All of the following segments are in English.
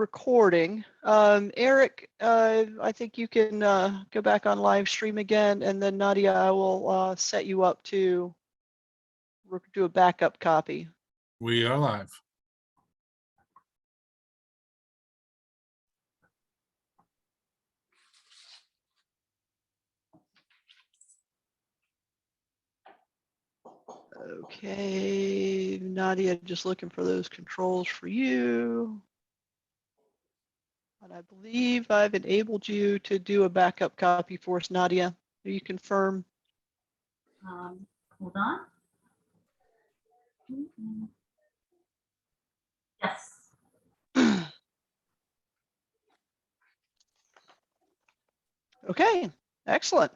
recording. Eric, I think you can go back on live stream again, and then Nadia, I will set you up to do a backup copy. We are live. Okay, Nadia, just looking for those controls for you. And I believe I've enabled you to do a backup copy for us, Nadia. Do you confirm? Hold on. Yes. Okay, excellent.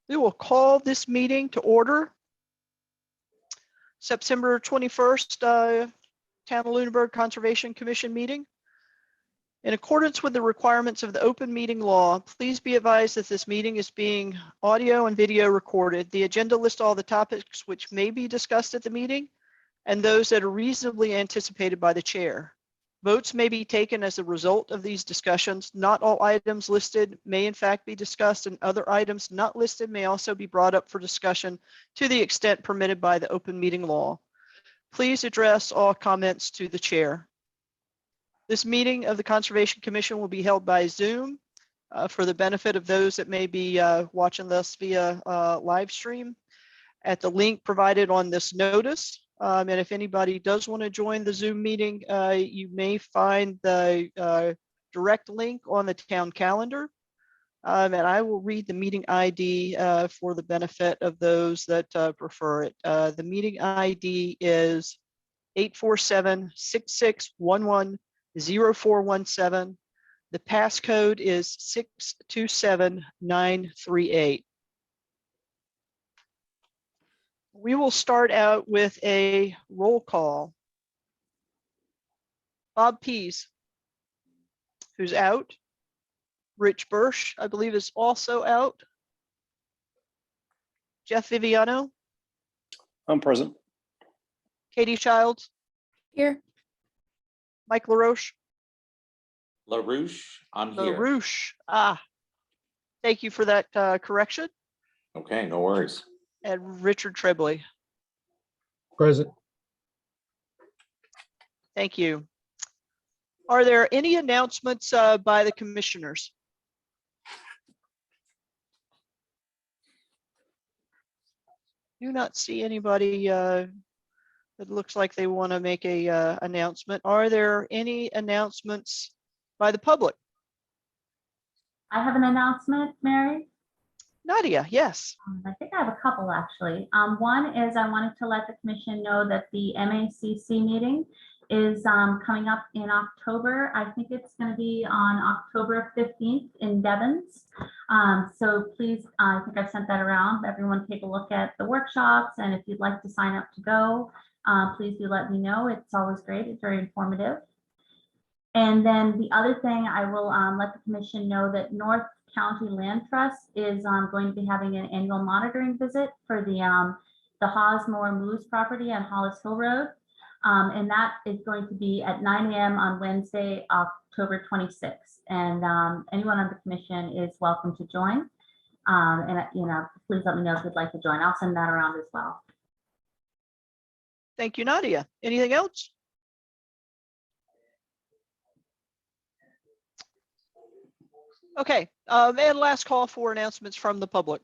We will call this meeting to order. September 21st, Town of Lunenburg Conservation Commission meeting. In accordance with the requirements of the open meeting law, please be advised that this meeting is being audio and video recorded. The agenda lists all the topics which may be discussed at the meeting and those that are reasonably anticipated by the chair. Votes may be taken as a result of these discussions. Not all items listed may in fact be discussed, and other items not listed may also be brought up for discussion to the extent permitted by the open meeting law. Please address all comments to the chair. This meeting of the Conservation Commission will be held by Zoom for the benefit of those that may be watching this via live stream at the link provided on this notice. And if anybody does want to join the Zoom meeting, you may find the direct link on the town calendar. And I will read the meeting ID for the benefit of those that prefer it. The meeting ID is 847-6611-0417. The passcode is 627938. We will start out with a roll call. Bob Pease, who's out. Rich Birch, I believe, is also out. Jeff Viviano. I'm present. Katie Childs. Here. Mike LaRoche. LaRouche, I'm here. LaRoche. Thank you for that correction. Okay, no worries. And Richard Trebley. Present. Thank you. Are there any announcements by the commissioners? Do not see anybody that looks like they want to make a announcement. Are there any announcements by the public? I have an announcement, Mary. Nadia, yes. I think I have a couple actually. One is I wanted to let the commission know that the MACC meeting is coming up in October. I think it's going to be on October 15th in Devens. So please, I think I've sent that around. Everyone take a look at the workshops, and if you'd like to sign up to go, please do let me know. It's always great. It's very informative. And then the other thing, I will let the commission know that North County Land Trust is going to be having an annual monitoring visit for the Hosmore Moose property on Hollis Hill Road. And that is going to be at 9 a.m. on Wednesday, October 26th. And anyone on the commission is welcome to join. And please let me know if you'd like to join. I'll send that around as well. Thank you, Nadia. Anything else? Okay, and last call for announcements from the public.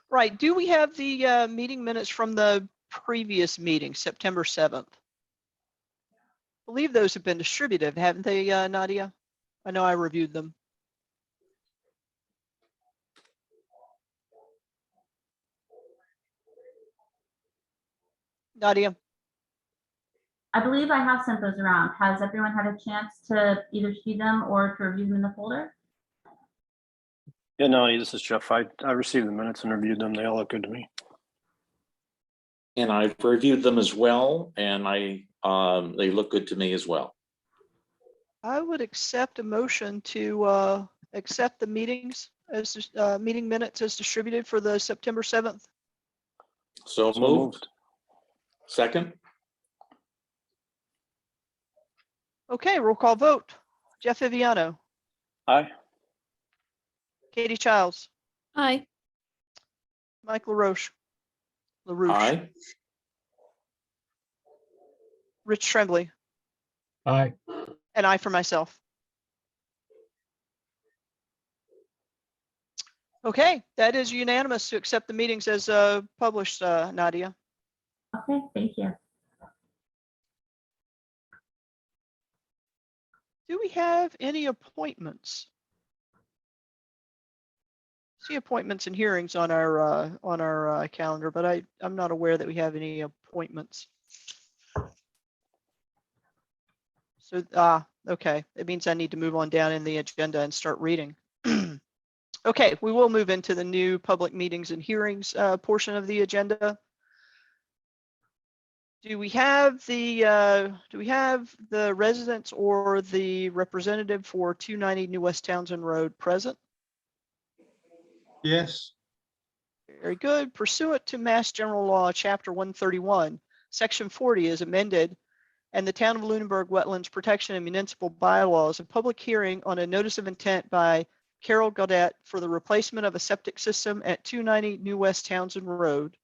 Right, do we have the meeting minutes from the previous meeting, September 7th? I believe those have been distributed, haven't they, Nadia? I know I reviewed them. Nadia? I believe I have sent those around. Has everyone had a chance to either see them or to review them in the folder? Yeah, no, this is Jeff. I received the minutes and reviewed them. They all look good to me. And I've reviewed them as well, and they look good to me as well. I would accept a motion to accept the meeting minutes as distributed for the September 7th. So moved. Second. Okay, roll call vote. Jeff Viviano, Aye. Katie Childs, Aye. Mike LaRoche, Aye. Rich Tremblay, Aye. and I for myself. Okay, that is unanimous to accept the meetings as published, Nadia. Okay, thank you. Do we have any appointments? See appointments and hearings on our calendar, but I'm not aware that we have any appointments. So, okay, it means I need to move on down in the agenda and start reading. Okay, we will move into the new public meetings and hearings portion of the agenda. Do we have the residents or the representative for 290 New West Townsend Road present? Yes. Very good. Pursuant to Mass General Law, Chapter 131, Section 40 is amended, and the Town of Lunenburg Wetlands Protection and Municipal Bylaws, a public hearing on a notice of intent by Carol Gaudette for the replacement of a septic system at 290 New West Townsend Road.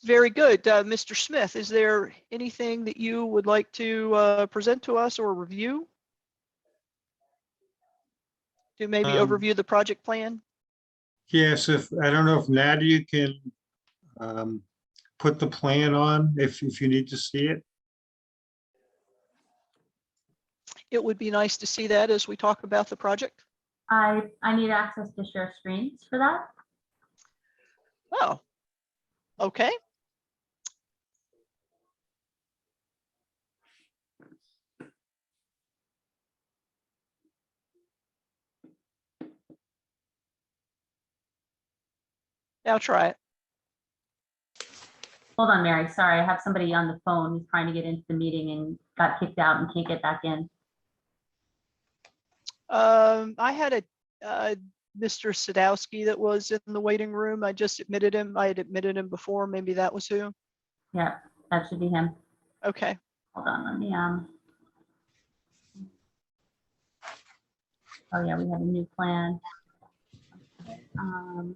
Very good. Mr. Smith, is there anything that you would like to present to us or review? To maybe overview the project plan? Yes, I don't know if Nadia can put the plan on if you need to see it. It would be nice to see that as we talk about the project. I need access to share screens for that. Oh, okay. Now try it. Hold on, Mary. Sorry, I have somebody on the phone who's trying to get into the meeting and got kicked out and can't get back in. I had a Mr. Sadowski that was in the waiting room. I just admitted him. I had admitted him before. Maybe that was who. Yeah, that should be him. Okay. Hold on, let me, oh yeah, we have a new plan. I'm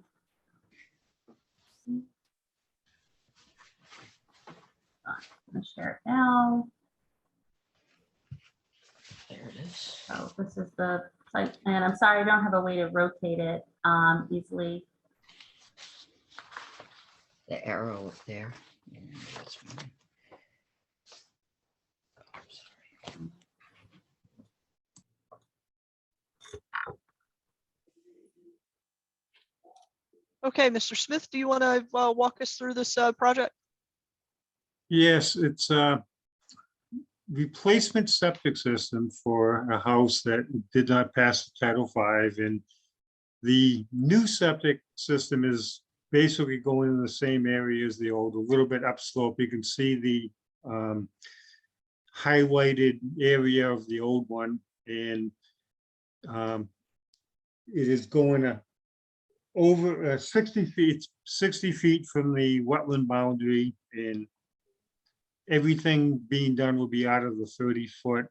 gonna share it now. There it is. So this is the site, and I'm sorry, I don't have a way to rotate it easily. The arrow up there. Yeah, that's fine. Oh, I'm sorry. Okay, Mr. Smith, do you want to walk us through this project? Yes, it's a replacement septic system for a house that did not pass Title V, and the new septic system is basically going in the same area as the old, a little bit upslope. You can see the highlighted area of the old one, and it is going over 60 feet from the wetland boundary, and everything being done will be out of the 30-foot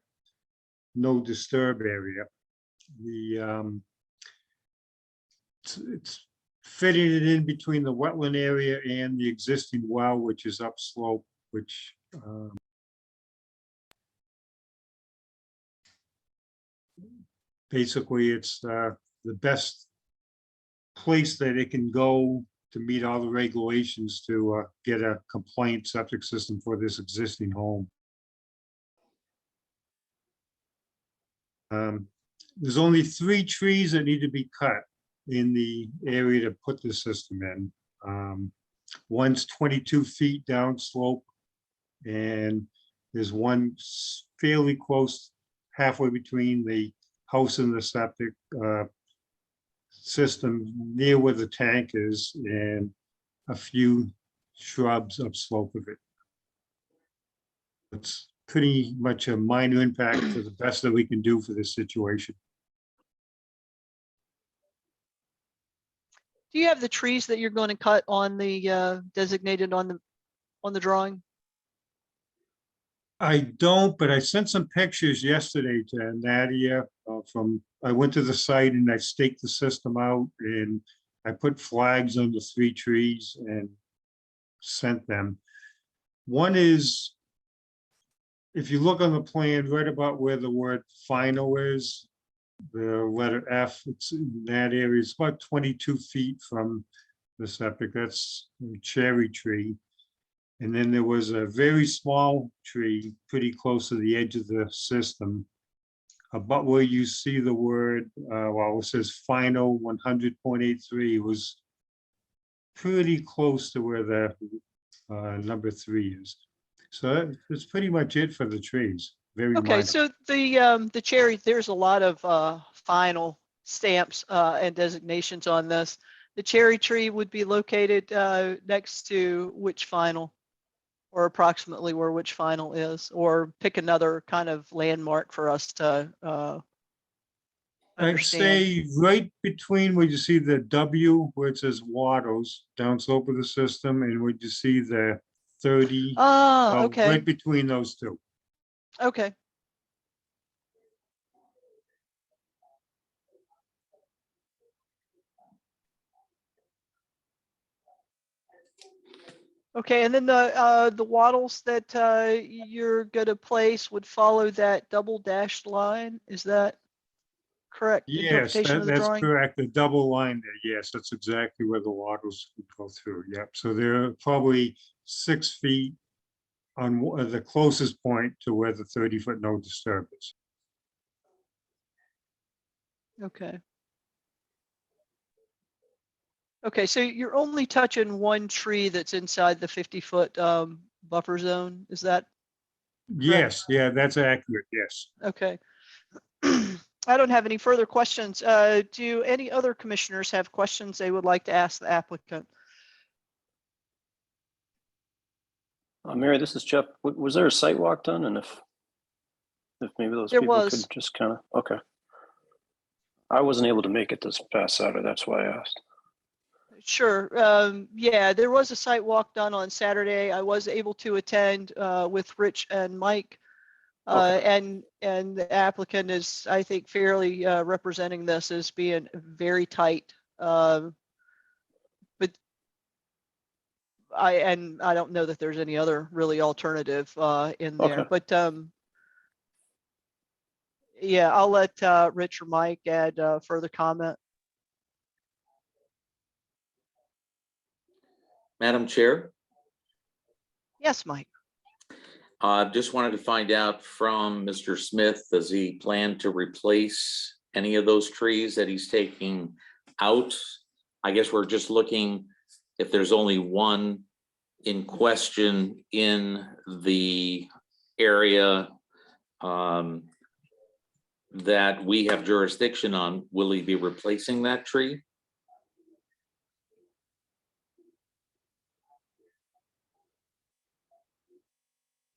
no disturb area. It's fitting it in between the wetland area and the existing well, which is upslope, which basically it's the best place that it can go to meet all the regulations to get a compliant septic system for this existing home. There's only 3 trees that need to be cut in the area to put the system in. One's 22 feet downslope, and there's one fairly close, halfway between the house and the septic system near where the tank is, and a few shrubs upslope of it. It's pretty much a minor impact for the best that we can do for this situation. Do you have the trees that you're going to cut on the designated on the drawing? I don't, but I sent some pictures yesterday to Nadia I went to the site and I staked the system out and I put flags on the 3 trees and sent them. One is, if you look on the plan, right about where the word final is, the letter F, it's in that area, it's about 22 feet from the septic, that's a cherry tree. And then there was a very small tree pretty close to the edge of the system. About where you see the word, well, it says final 100.83 was pretty close to where the number 3 is. So that's pretty much it for the trees. Very Okay, minor. so the cherry, there's a lot of final stamps and designations on this. The cherry tree would be located next to which final, or approximately where which final is, or pick another kind of landmark for us to I'd understand. say right between where you see the W, where it says Waddles, downslope of the system, and where you see the 30. Ah, okay, Right between those two. okay. Okay, and then the wattles that you're gonna place would follow that double dashed line. Is that correct Yes, interpretation of the that's drawing? correct. The double line there. Yes, that's exactly where the Waddles would go through. Yep. So they're probably 6 feet on the closest point to where the 30-foot no disturb is. Okay. Okay, so you're only touching one tree that's inside the 50-foot buffer zone. Is that Yes, yeah, that's accurate. Yes. okay? I don't have any further questions. Do any other commissioners have questions they would like to ask the applicant? Mary, this is Jeff. Was there a site walk done? And if maybe those There people was. could just kind of, okay. I wasn't able to make it this past Saturday. That's why I asked. Sure. Yeah, there was a site walk done on Saturday. I was able to attend with Rich and Mike. And the applicant is, I think, fairly representing this as being very tight. But I don't know that there's any other really alternative in there. Okay. But yeah, I'll let Rich or Mike add further comment. Madam Chair, Yes, Mike. just wanted to find out from Mr. Smith, does he plan to replace any of those trees that he's taking out? I guess we're just looking if there's only one in question in the area that we have jurisdiction on, will he be replacing that tree?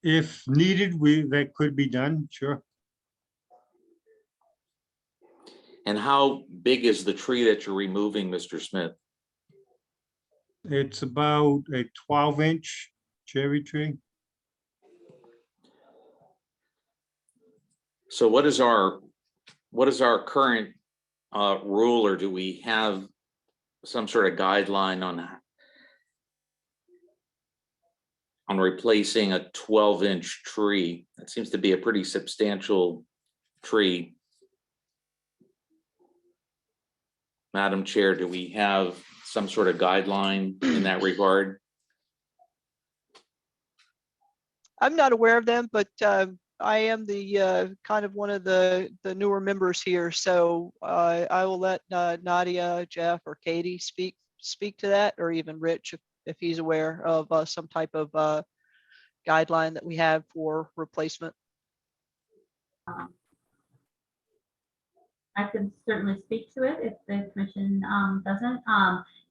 If needed, that could be done. Sure. And how big is the tree that you're removing, Mr. Smith? It's about a 12-inch cherry tree. So what is our current rule, or do we have some sort of guideline on replacing a 12-inch tree? That seems to be a pretty substantial tree. Madam Chair, do we have some sort of guideline in that regard? I'm not aware of them, but I am the kind of one of the newer members here, so I will let Nadia, Jeff, or Katie speak to that, or even Rich if he's aware of some type of guideline that we have for replacement. I can certainly speak to it if the commission doesn't.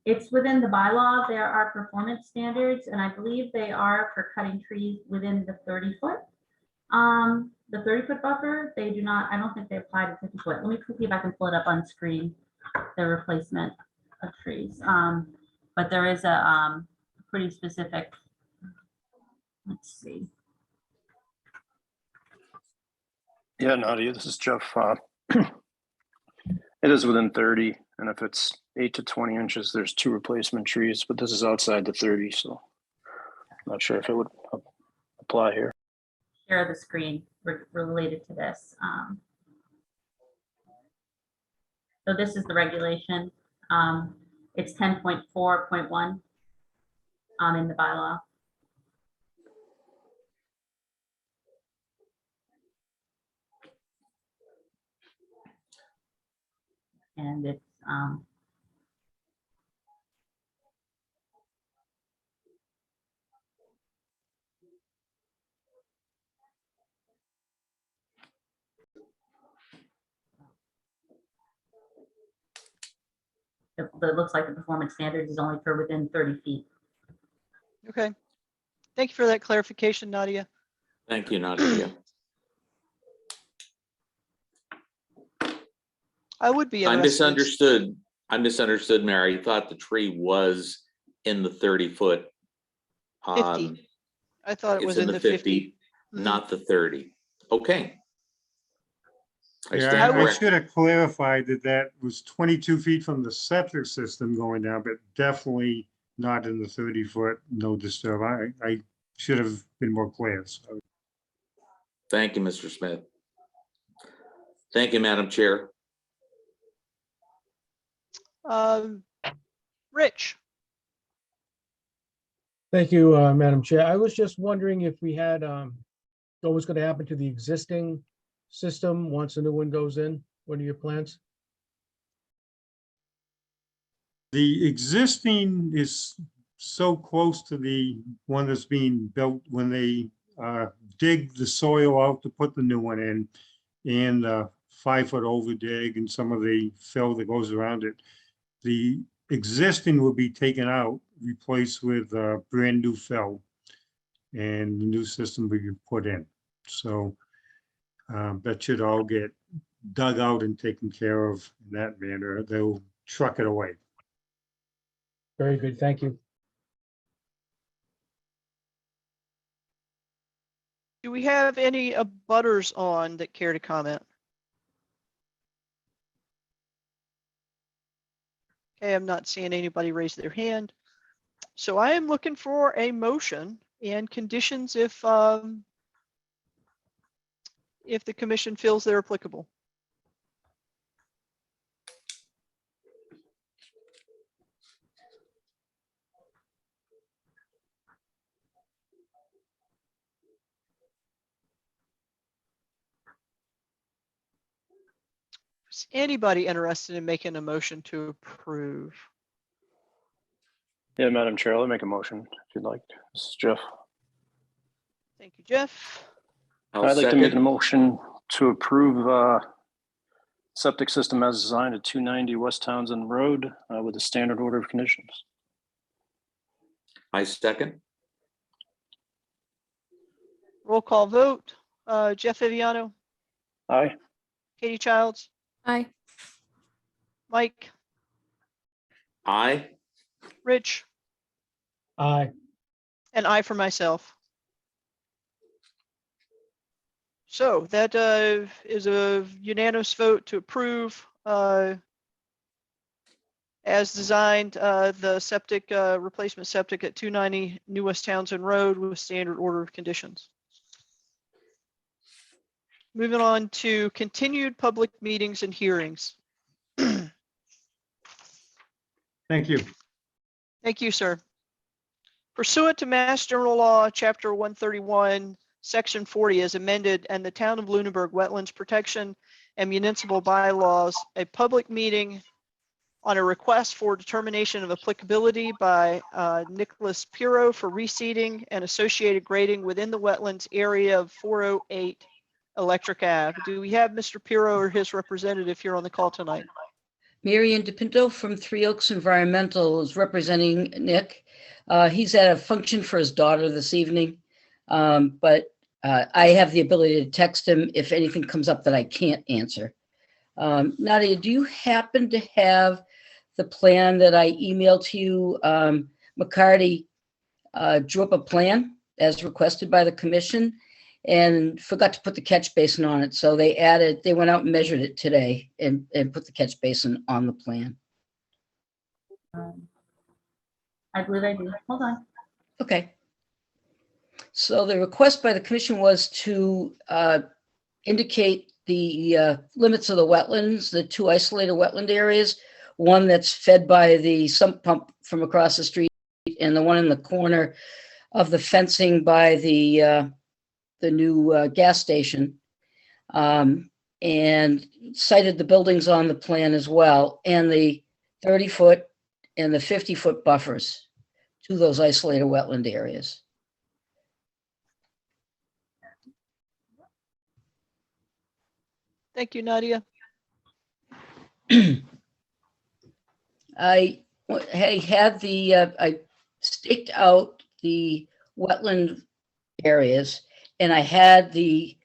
It's within the bylaw. There are performance standards, and I believe they are for cutting trees within the 30-foot. The 30-foot buffer, they do not, I don't think they apply to 50-foot. Let me see if I can pull it up on screen, the replacement of trees. But there is a pretty specific, let's see. Yeah, Nadia, this is Jeff. It is within 30, and if it's 8 to 20 inches, there's 2 replacement trees, but this is outside the 30, so I'm not sure if it would apply here. Share the screen related to this. So this is the regulation. It's 10.4.1 in the bylaw. And it's it looks like the performance standards is only for within 30 feet. Okay. Thank you for that clarification, Nadia. Thank you, Nadia. I would be I interested. I misunderstood, Mary. I thought the tree was in the 30-foot. 50. I thought it It's was in in the the 50, 50. Mhm. not the 30. Okay. I Yeah, stand I corrected. should have clarified that that was 22 feet from the septic system going down, but definitely not in the 30-foot no disturb. I should have been more clear. So Thank you, Mr. Smith. Thank you, Madam Chair. Rich, Thank you, Madam Chair. I was just wondering if we had, what was going to happen to the existing system once a new one goes in? What are your plans? the existing is so close to the one that's being built when they dig the soil out to put the new one in, and 5-foot over dig and some of the fill that goes around it. The existing will be taken out, replaced with brand new fill, and the new system will be put in. So that should all get dug out and taken care of in that manner. They'll truck it away. Very good, thank you. do we have any abutters on that care to comment? Okay, I'm not seeing anybody raise their hand. So I am looking for a motion and conditions if the commission feels they're applicable. Is anybody interested in making a motion to approve? Yeah, Madam Chair, I'll make a motion if you'd like. This is Jeff. Thank you, Jeff. I'll I'd like to make a second. motion to approve septic system as designed at 290 West Townsend Road with a standard order of conditions. I second. Roll call vote. Jeff Viviano, Aye. Katie Childs, Aye. Mike, Aye. Rich, Aye, and I for myself. So that is a unanimous vote to approve as designed the septic replacement septic at 290 New West Townsend Road with standard order of conditions. Moving on to continued public meetings and hearings. Thank you. Thank you, sir. Pursuant to Mass General Law, Chapter 131, Section 40 as amended, and the Town of Lunenburg Wetlands Protection and Municipal Bylaws, a public meeting on a request for determination of applicability by Nicholas Pirro for reseeding and associated grading within the wetlands area of 408 Electric Ave. Do we have Mr. Pirro or his representative here on the call tonight? Marion DePinto from Three Oaks Environmental is representing Nick. He's at a function for his daughter this evening, but I have the ability to text him if anything comes up that I can't answer. Nadia, do you happen to have the plan that I emailed to you? McCarty drew up a plan as requested by the commission, and forgot to put the catch basin on it. So they went out and measured it today and put the catch basin on the plan. I believe I do. Hold on. Okay. So the request by the commission was to indicate the limits of the wetlands, the two isolated wetland areas, one that's fed by the sump pump from across the street, and the one in the corner of the fencing by the new gas station, and cited the buildings on the plan as well, and the 30-foot and the 50-foot buffers to those isolated wetland areas. Thank you, Nadia. I staked out the wetland areas, and I had the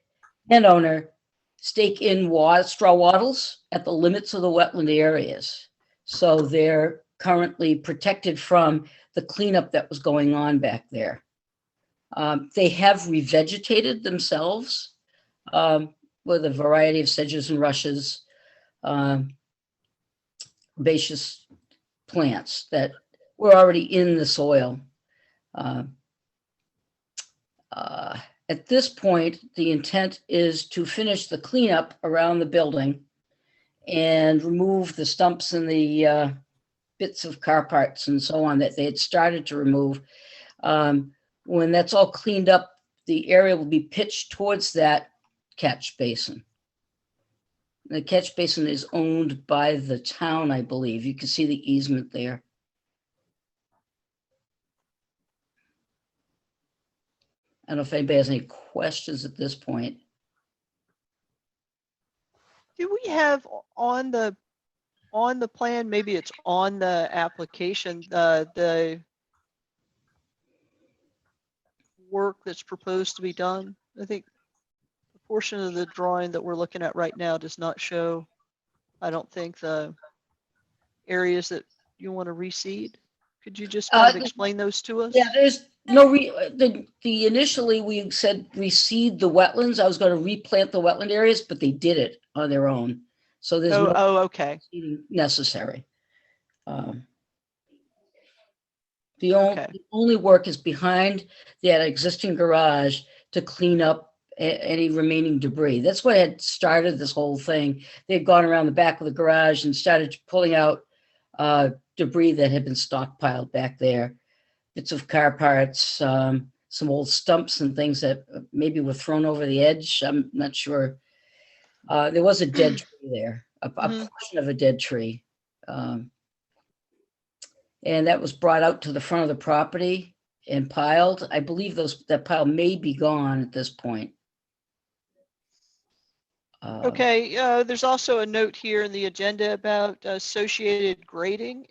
landowner stake in straw wattles at the limits of the wetland areas. So they're currently protected from the cleanup that was going on back there. They have revegetated themselves with a variety of sedges and rushes, herbaceous plants that were already in the soil. At this point, the intent is to finish the cleanup around the building and remove the stumps and the bits of car parts and so on that they had started to remove. When that's all cleaned up, the area will be pitched towards that catch basin. The catch basin is owned by the town, I believe. You can see the easement there. I don't know if anybody has any questions at this point. Do we have on the plan, maybe it's on the application, the work that's proposed to be done? I think the portion of the drawing that we're looking at right now does not show, I don't think, the areas that you want to reseed. Could you just kind of explain those to us? Yeah, there's no initially we said reseed the wetlands. I was going to replant the wetland areas, but they did it on their own. So there's no okay. reseeding necessary. The only work is behind that existing garage to clean up any remaining debris. That's what had started this whole thing. They'd gone around the back of the garage and started pulling out debris that had been stockpiled back there. Bits of car parts, some old stumps and things that maybe were thrown over the edge. I'm not sure. There was a dead tree there, a portion of a dead tree. And that was brought out to the front of the property and piled. I believe that pile may be gone at this point. Okay, there's also a note here in the agenda about associated grading.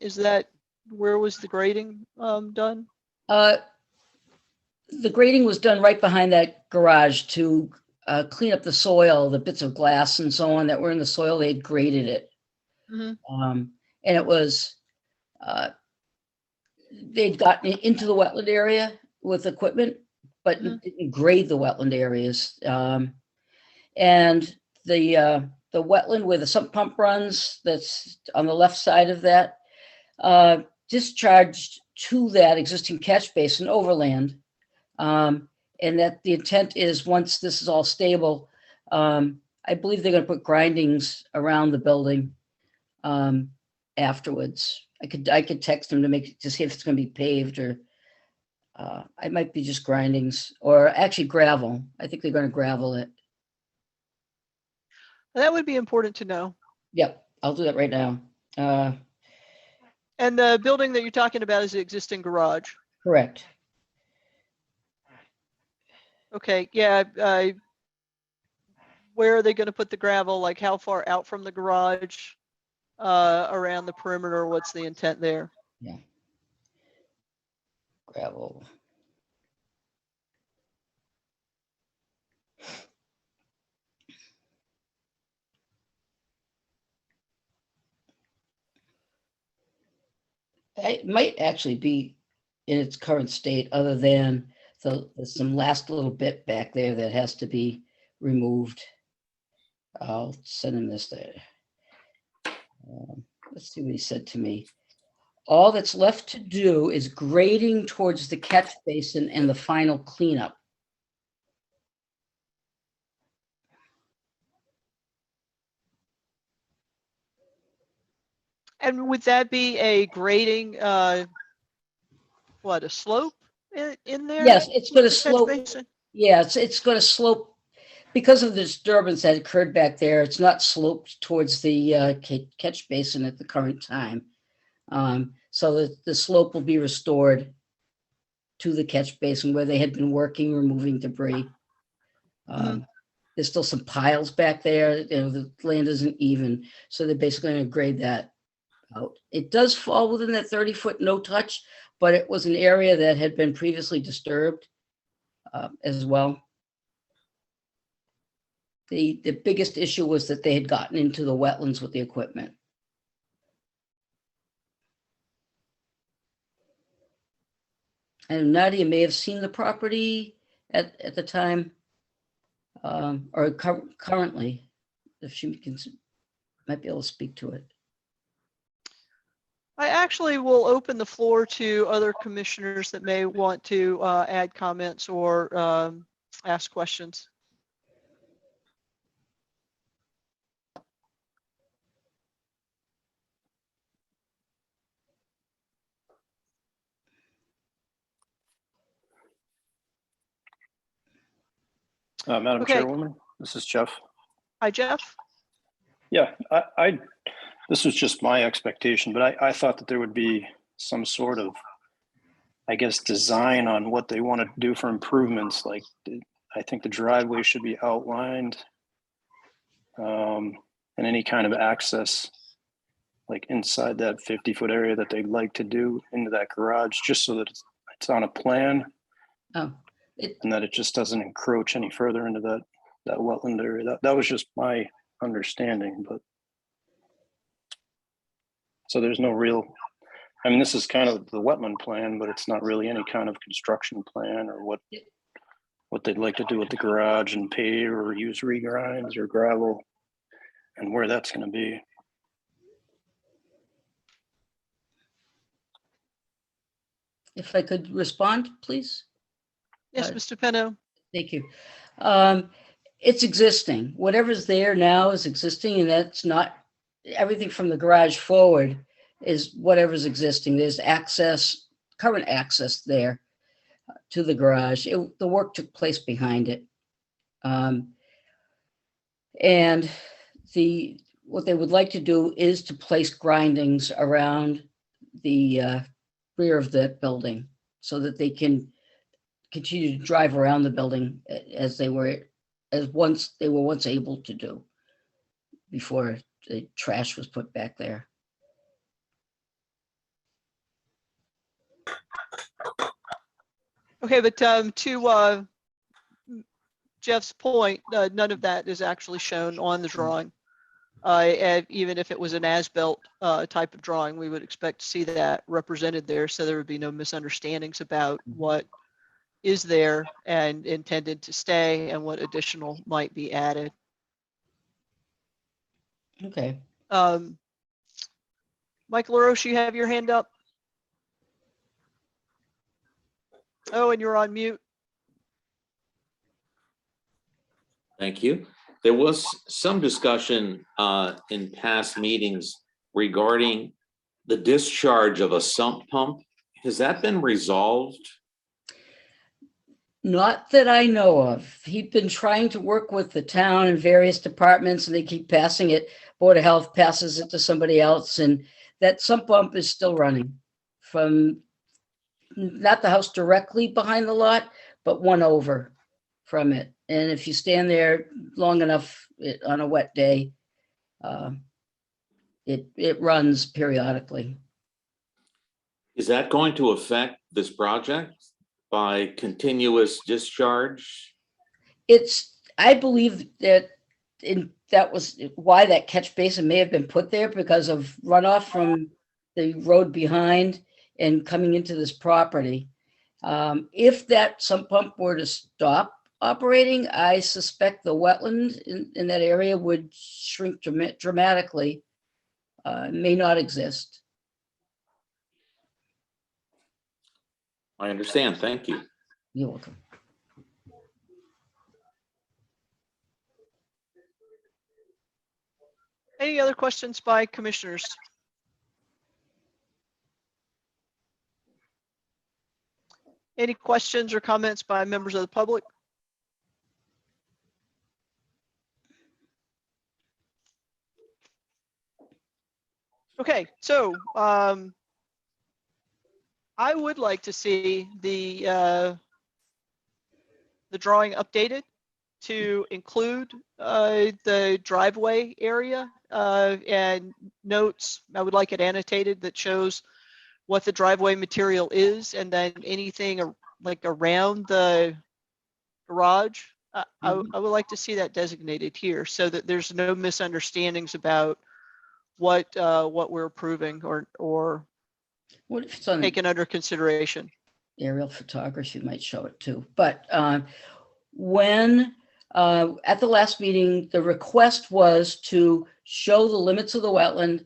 Where was the grading done? The grading was done right behind that garage to clean up the soil, the bits of glass and so on that were in the soil. They'd graded it. And it was, they'd gotten into the wetland area with equipment, but didn't grade the wetland areas. And the wetland where the sump pump runs, that's on the left side of that, discharged to that existing catch basin overland. And that the intent is, once this is all stable, I believe they're going to put grindings around the building afterwards. I could text them to see if it's going to be paved, or it might be just grindings, or actually gravel. I think they're going to gravel it. That would be important to know. Yep, I'll do that right now. And the building that you're talking about is the existing garage. Correct. Okay, yeah. Where are they going to put the gravel? Like how far out from the garage, around the perimeter? What's the intent there? Yeah. Gravel. It might actually be in its current state, other than So there's some last little bit back there that has to be removed. I'll send him this there. Let's see what he said to me. All that's left to do is grading towards the catch basin and the final cleanup. And would that be a grading, what, a slope in there? Yes, it's going to Catch slope. basin? Yeah, it's going to slope because of the disturbance that occurred back there. It's not sloped towards the catch basin at the current time. So the slope will be restored to the catch basin where they had been working, removing debris. There's still some piles back there. You know, the land isn't even, so they're basically going to grade that out. It does fall within that 30-foot no touch, but it was an area that had been previously disturbed as well. The biggest issue was that they had gotten into the wetlands with the equipment. And Nadia may have seen the property at the time, or currently, if she can, might be able to speak to it. I actually will open the floor to other commissioners that may want to add comments or ask questions. Madam Okay. Chairwoman, this is Jeff. Hi, Jeff. Yeah, this was just my expectation, but I thought that there would be some sort of, I guess, design on what they want to do for improvements. Like, I think the driveway should be outlined, and any kind of access, like inside that 50-foot area that they'd like to do into that garage, just so that it's on a plan. Oh, And that it just doesn't encroach any further into that wetland area. That was just my understanding, but so there's no real, I mean, this is kind of the wetland plan, but it's not really any kind of construction plan or what they'd like to do with the garage and pave or use regrinds or gravel and where that's going to be. if I could respond, please. Yes, Mr. Peno. Thank you. It's existing. Whatever's there now is existing, and that's not everything from the garage forward is whatever's existing. There's access, current access there to the garage. The work took place behind it. And what they would like to do is to place grindings around the rear of that building so that they can continue to drive around the building as they were once able to do before the trash was put back there. Okay, but to Jeff's point, none of that is actually shown on the drawing. And even if it was an as-built type of drawing, we would expect to see that represented there, so there would be no misunderstandings about what is there and intended to stay and what additional might be added. Okay. Mike LaRoche, you have your hand up. Oh, and you're on mute. Thank you. There was some discussion in past meetings regarding the discharge of a sump pump. Has that been resolved? Not that I know of. He'd been trying to work with the town and various departments, and they keep passing it. Board of Health passes it to somebody else, and that sump pump is still running from not the house directly behind the lot, but one over from it. And if you stand there long enough on a wet day, it runs periodically. Is that going to affect this project by continuous discharge? I believe that that was why that catch basin may have been put there, because of runoff from the road behind and coming into this property. If that sump pump were to stop operating, I suspect the wetland in that area would shrink dramatically, may not exist. I understand. Thank you. You're welcome. Any other questions by commissioners? Any questions or comments by members of the public? Okay, so I would like to see the drawing updated to include the driveway area and notes. I would like it annotated that shows what the driveway material is, and then anything like around the garage. I would like to see that designated here so that there's no misunderstandings about what we're approving or What if it's on taken under consideration. aerial photography might show it too. But when at the last meeting, the request was to show the limits of the wetland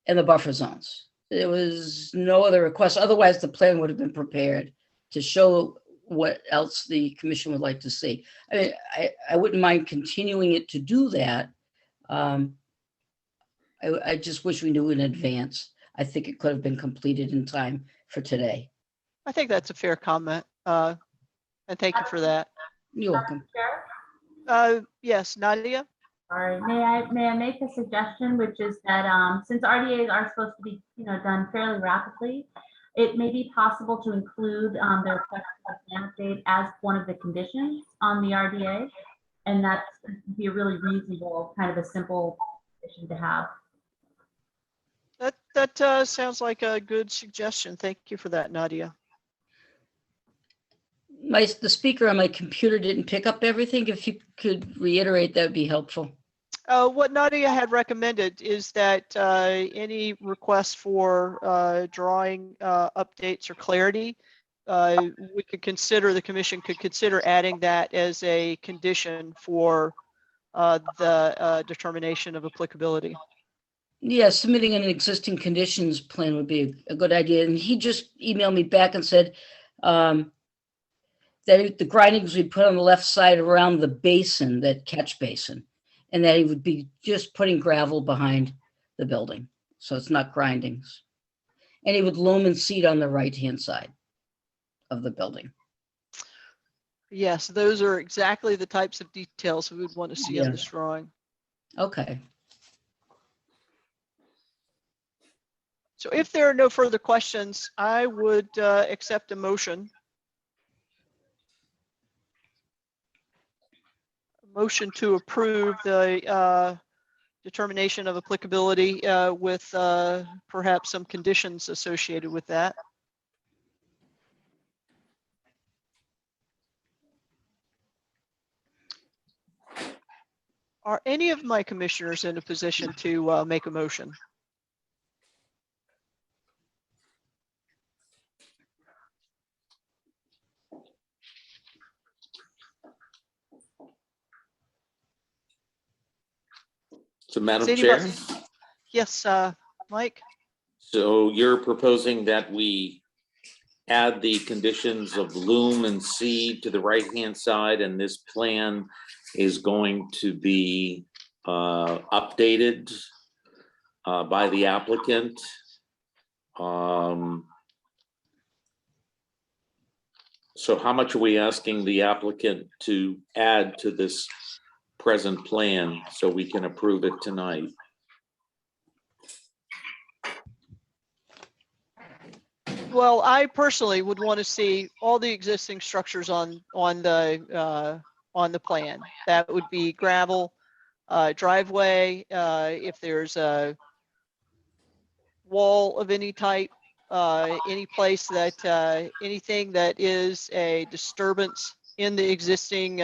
and the buffer zones. There was no other request. Otherwise, the plan would have been prepared to show what else the commission would like to see. I mean, I wouldn't mind continuing it to do that. I just wish we knew in advance. I think it could have been completed in time for today. I think that's a fair comment. And thank you for that. You're welcome. Chair? Yes, Nadia? All right, may I make a suggestion, which is that since RDAs are supposed to be, done fairly rapidly, it may be possible to include the request for a plan update as one of the conditions on the RDA, and that's be a really reasonable, kind of a simple condition to have. That sounds like a good suggestion. Thank you for that, Nadia. The speaker on my computer didn't pick up everything. If you could reiterate, that would be helpful. What Nadia had recommended is that any requests for drawing updates or clarity, the commission could consider adding that as a condition for the determination of applicability. Yeah, submitting an existing conditions plan would be a good idea. And he just emailed me back and said that the grindings we put on the left side around the basin, that catch basin, and that he would be just putting gravel behind the building. So it's not grindings. And he would loam and seed on the right-hand side of the building. Yes, those are exactly the types of details we would want to see on this drawing. Okay. So if there are no further questions, I would accept a motion. Motion to approve the determination of applicability with perhaps some conditions associated with that. Are any of my commissioners in a position to make a motion? So Madam Does Chair, anybody- Yes, Mike? so you're proposing that we add the conditions of loom and seed to the right-hand side, and this plan is going to be updated by the applicant. So how much are we asking the applicant to add to this present plan so we can approve it tonight? Well, I personally would want to see all the existing structures on the plan. That would be gravel, driveway, if there's a wall of any type, any place that anything that is a disturbance in the existing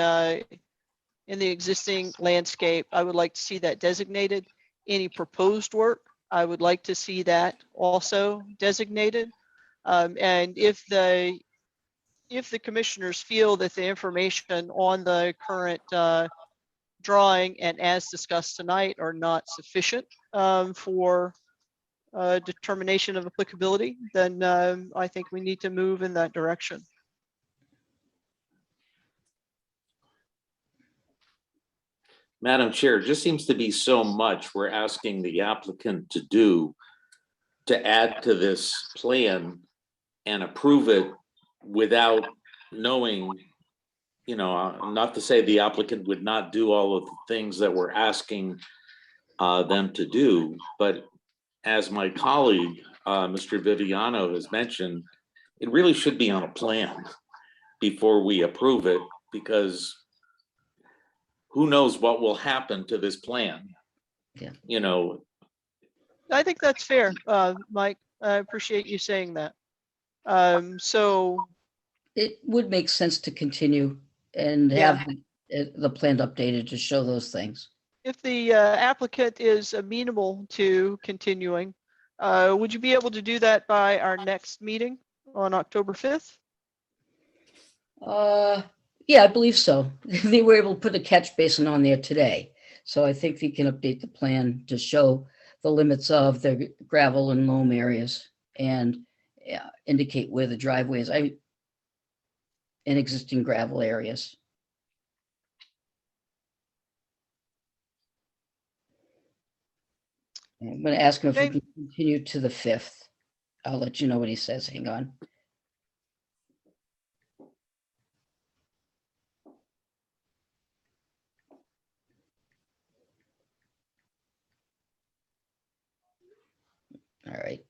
landscape, I would like to see that designated. Any proposed work, I would like to see that also designated. And if the if the commissioners feel that the information on the current drawing and as discussed tonight are not sufficient for determination of applicability, then I think we need to move in that direction. Madam Chair, it just seems to be so much we're asking the applicant to do to add to this plan and approve it without knowing, not to say the applicant would not do all of the things that we're asking them to do, but as my colleague, Mr. Viviano has mentioned, it really should be on a plan before we approve it, because who knows what will happen to this plan? Yeah. I think that's fair, Mike. I appreciate you saying that. So It would make sense to continue and Yeah. have the plan updated to show those things. if the applicant is amenable to continuing, would you be able to do that by our next meeting on October 5th? Yeah, I believe so. They were able to put a catch basin on there today. So I think we can update the plan to show the limits of the gravel and loam areas and indicate where the driveways in existing gravel areas. I'm going to ask him if we Okay. can continue to the 5th. I'll let you know what he says. Hang on. All right.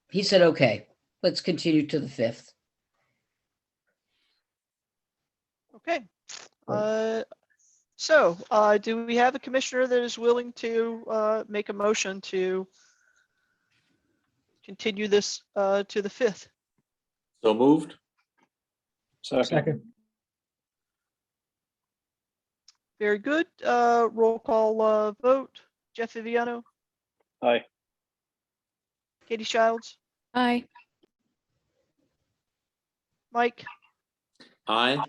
He said, okay, let's continue to the 5th. Okay. So do we have a commissioner that is willing to make a motion to continue this to the 5th? So moved? Second. Very good. Roll call vote. Jeff Viviano, Aye. Katie Childs, Aye. Mike, Aye.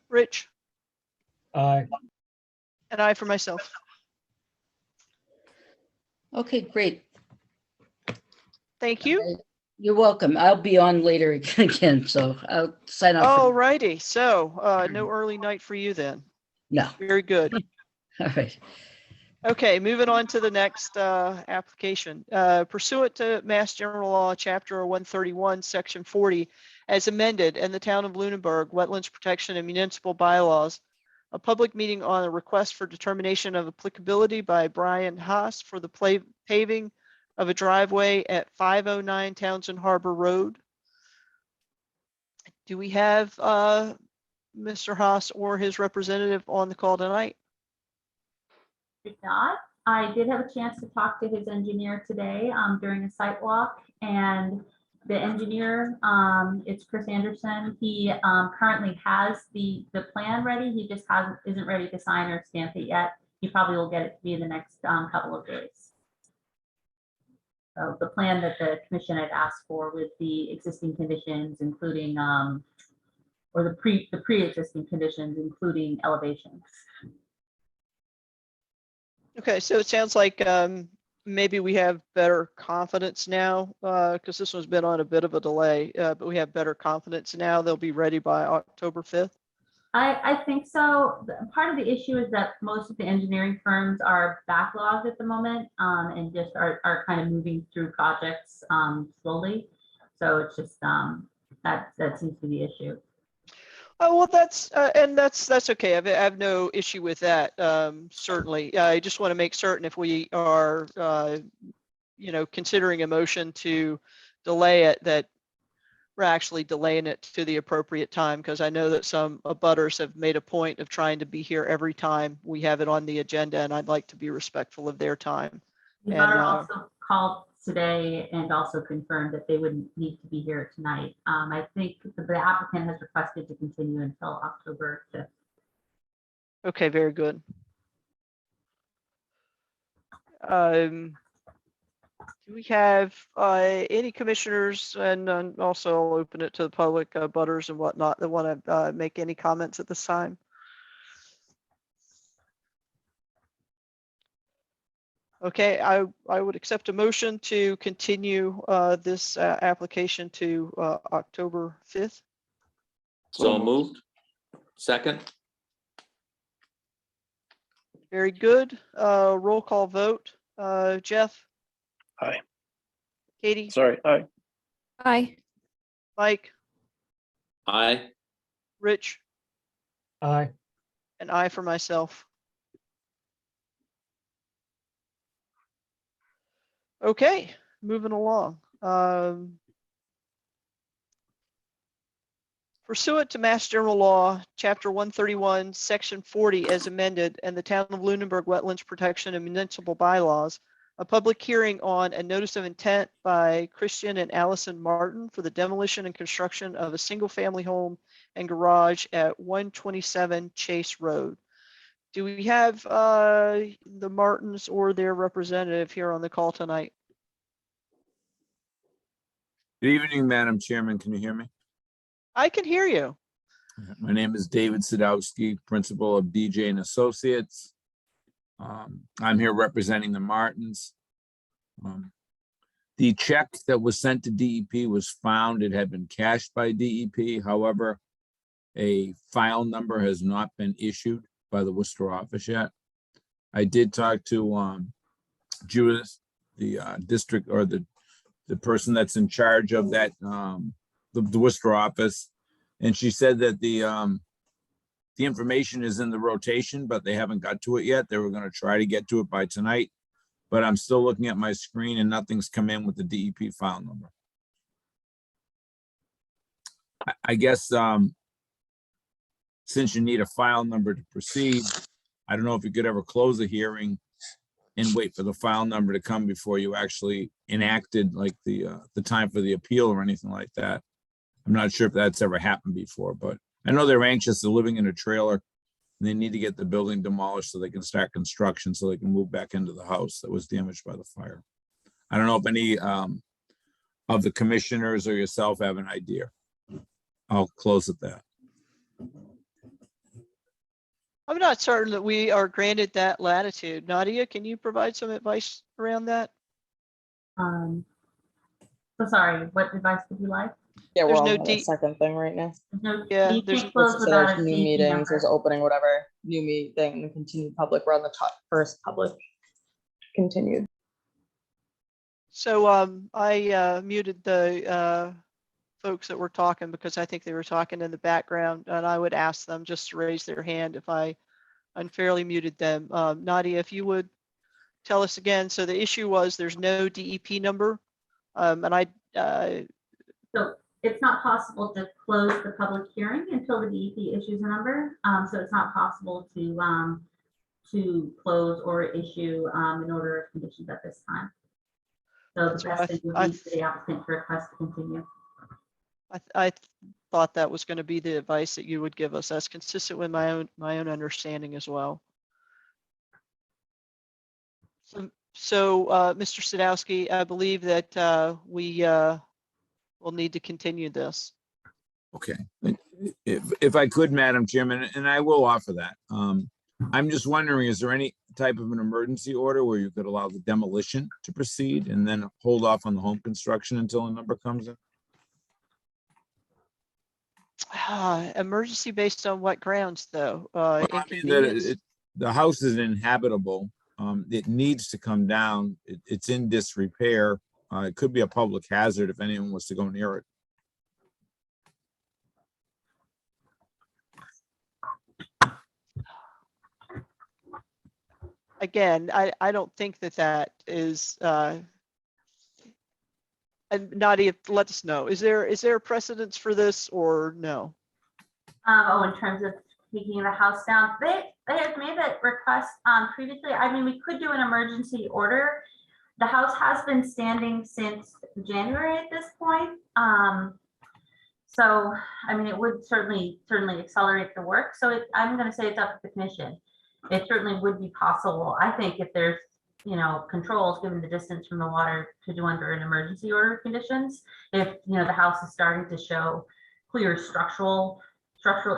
Rich, Aye. and I for myself. Okay, great. Thank you. You're welcome. I'll be on later again, so I'll sign off. All righty. So no early night for you then. No. Very good. All right. Okay, moving on to the next application. Pursuant to Mass General Law, Chapter 131, Section 40, as amended, and the Town of Lunenburg Wetlands Protection and Municipal Bylaws, a public meeting on a request for determination of applicability by Brian Haas for the paving of a driveway at 509 Townsend Harbor Road. Do we have Mr. Haas or his representative on the call tonight? Did not. I did have a chance to talk to his engineer today during a site walk, and the engineer, it's Chris Anderson. He currently has the plan ready. He just isn't ready to sign or stamp it yet. He probably will get it to me in the next couple of days. So the plan that the commission had asked for with the existing conditions, including or the pre-existing conditions, including elevations. Okay, so it sounds like maybe we have better confidence now because this one's been on a bit of a delay, but we have better confidence now. They'll be ready by October 5th. I think so. Part of the issue is that most of the engineering firms are backlogged at the moment and just are kind of moving through projects slowly. So it's just that seems to be the issue. Oh, well, that's okay. I have no issue with that. Certainly. I just want to make certain if we are, considering a motion to delay it, that we're actually delaying it to the appropriate time, because I know that some abutters have made a point of trying to be here every time we have it on the agenda, and I'd like to be respectful of their time The And, butter also called today and also confirmed that they wouldn't need to be here tonight. I think the applicant has requested to continue until October 5th. Okay, very good. Do we have any commissioners, and also I'll open it to the public, butters and whatnot, that want to make any comments at this time? Okay, I would accept a motion to continue this application to October 5th. So moved. Second, Very good. Roll call vote. Jeff? Aye. Katie? Sorry, aye. Aye. Mike? aye. Rich? Aye. And I for myself. Okay, moving along. Pursuant to Mass General Law, Chapter 131, Section 40 as amended, and the Town of Lunenburg Wetlands Protection and Municipal Bylaws, a public hearing on a notice of intent by Christian and Allison Martin for the demolition and construction of a single-family home and garage at 127 Chase Road. Do we have the Martins or their representative here on the call tonight? Good evening, Madam Chairman. Can you hear me? I can hear you. My name is David Sadowski, principal of DJ and Associates. I'm here representing the Martins. The check that was sent to DEP was found. It had been cashed by DEP. However, a file number has not been issued by the Worcester office yet. I did talk to Judith, the district, or the person that's in charge of that, the Worcester office, and she said that the information is in the rotation, but they haven't got to it yet. They were going to try to get to it by tonight, but I'm still looking at my screen and nothing's come in with the DEP file number. I guess since you need a file number to proceed, I don't know if you could ever close a hearing and wait for the file number to come before you actually enacted like the time for the appeal or anything like that. I'm not sure if that's ever happened before, but I know they're anxious. They're living in a trailer and they need to get the building demolished so they can start construction, so they can move back into the house that was damaged by the fire. I don't know if any of the commissioners or yourself have an idea. I'll close at that. I'm not certain that we are granted that latitude. Nadia, can you provide some advice around that? So sorry, what advice would you like? Yeah, we're There's on no the D- second thing right now. There's no, Yeah, you there's- can't close So without there's a new DEP meetings, number. there's opening, whatever, new meeting, and continued public. We're on the top first public. Continued. So I muted the folks that were talking because I think they were talking in the background, and I would ask them just to raise their hand if I unfairly muted them. Nadia, if you would tell us again. So the issue was there's no DEP number, and So it's not possible to close the public hearing until the DEP issues a number. So it's not possible to close or issue an order of conditions at this time. So That's the what best thing would be for the applicant to request to continue. I thought that was going to be the advice that you would give us. That's consistent with my own understanding as well. So Mr. Sadowski, I believe that we will need to continue this. Okay, if I could, Madam Chairman, and I will offer that. I'm just wondering, is there any type of an emergency order where you could allow the demolition to proceed and then hold off on the home construction until a number comes in? Emergency based on what grounds, though? Well, I mean, Inconvenience? the house is inhabitable. It needs to come down. It's in disrepair. It could be a public hazard if anyone was to go near it. Again, I don't think that is. And Nadia, let us know. Is there a precedence for this or no? In terms of taking the house down, they had made that request previously. I mean, we could do an emergency order. The house has been standing since January at this point. So, I mean, it would certainly accelerate the work. So I'm gonna say it's up to the commission. It certainly would be possible. I think if there's, you know, controls, given the distance from the water, to do under an emergency order conditions. If, you know, the house is starting to show clear structural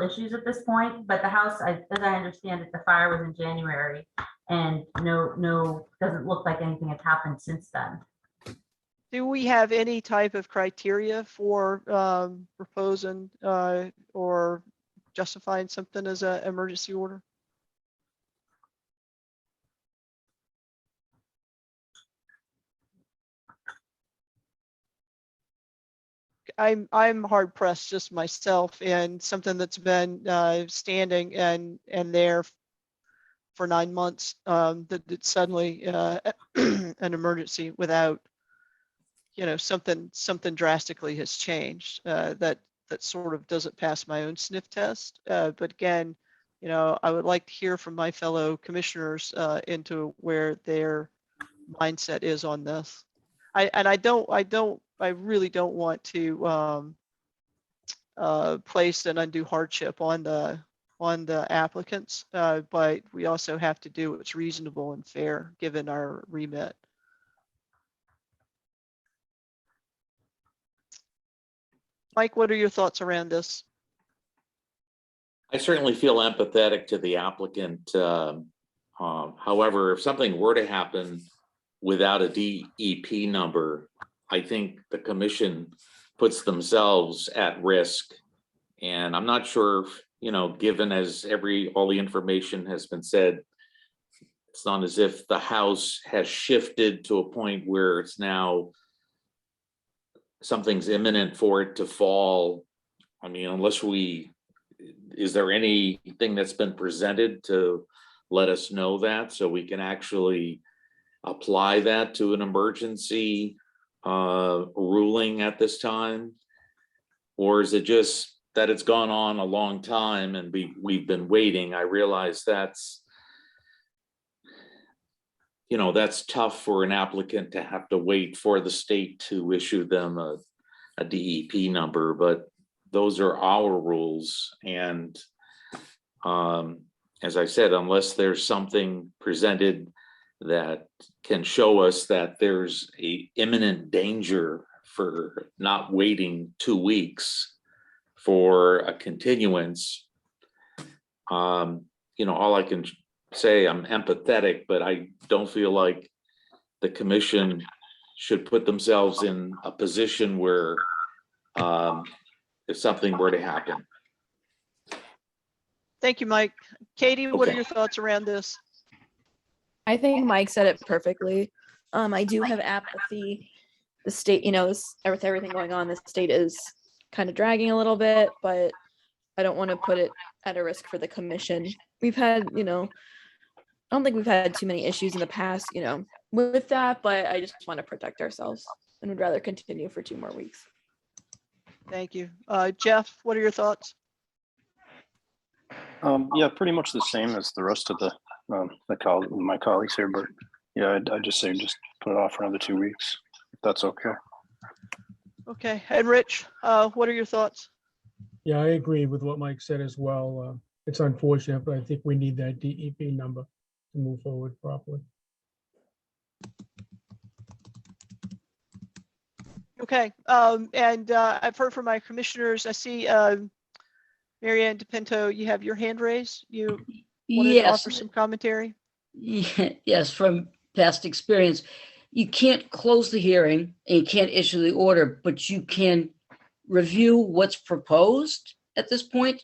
issues at this point, but the house, as I understand it, the fire was in January, and doesn't look like anything has happened since then. Do we have any type of criteria for proposing or justifying something as an emergency order? I'm hard pressed just myself, and something that's been standing and there for 9 months, that it's suddenly an emergency without, you know, something drastically has changed, that sort of doesn't pass my own sniff test. But again, you know, I would like to hear from my fellow commissioners into where their mindset is on this. I really don't want to place an undue hardship on the applicants, but we also have to do what's reasonable and fair given our remit. Mike, what are your thoughts around this? I certainly feel empathetic to the applicant. However, if something were to happen without a DEP number, I think the commission puts themselves at risk. And I'm not sure, you know, given as all the information has been said, it's not as if the house has shifted to a point where it's now something's imminent for it to fall. I mean, is there anything that's been presented to let us know that, so we can actually apply that to an emergency ruling at this time? Or is it just that it's gone on a long time and we've been waiting? I realize that's, you know, that's tough for an applicant to have to wait for the state to issue them a DEP number, but those are our rules. And as I said, unless there's something presented that can show us that there's a imminent danger for not waiting 2 weeks for a continuance, you know, all I can say, I'm empathetic, but I don't feel like the commission should put themselves in a position where if something were to happen. Thank you, Mike. Katie, what are Okay. your thoughts around this? I think Mike said it perfectly. I do have apathy. The state, you know, with everything going on, the state is kind of dragging a little bit, but I don't want to put it at a risk for the commission. We've had, you know, I don't think we've had too many issues in the past, you know, with that, but I just want to protect ourselves and would rather continue for 2 more weeks. Thank you. Jeff, what are your thoughts? Yeah, pretty much the same as the rest of my colleagues here, but yeah, I'd just say just put it off for another 2 weeks, if that's okay. Okay, and Rich, what are your thoughts? Yeah, I agree with what Mike said as well. It's unfortunate, but I think we need that DEP number to move forward properly. Okay, and I've heard from my commissioners. I see Marianne DePinto, you have your hand raised. You wanted to offer some commentary? Yes, from past experience. You can't close the hearing and you can't issue the order, but you can review what's proposed at this point,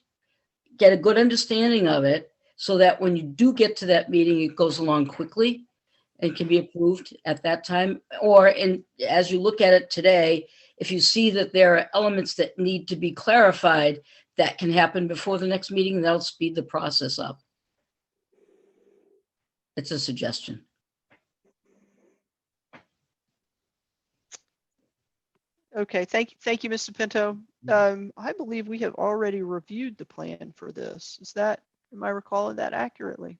get a good understanding of it, so that when you do get to that meeting, it goes along quickly and can be approved at that time. Or as you look at it today, if you see that there are elements that need to be clarified, that can happen before the next meeting, that'll speed the process up. It's a suggestion. Okay, thank you, Mr. Pinto. I believe we have already reviewed the plan for this. Am I recalling that accurately?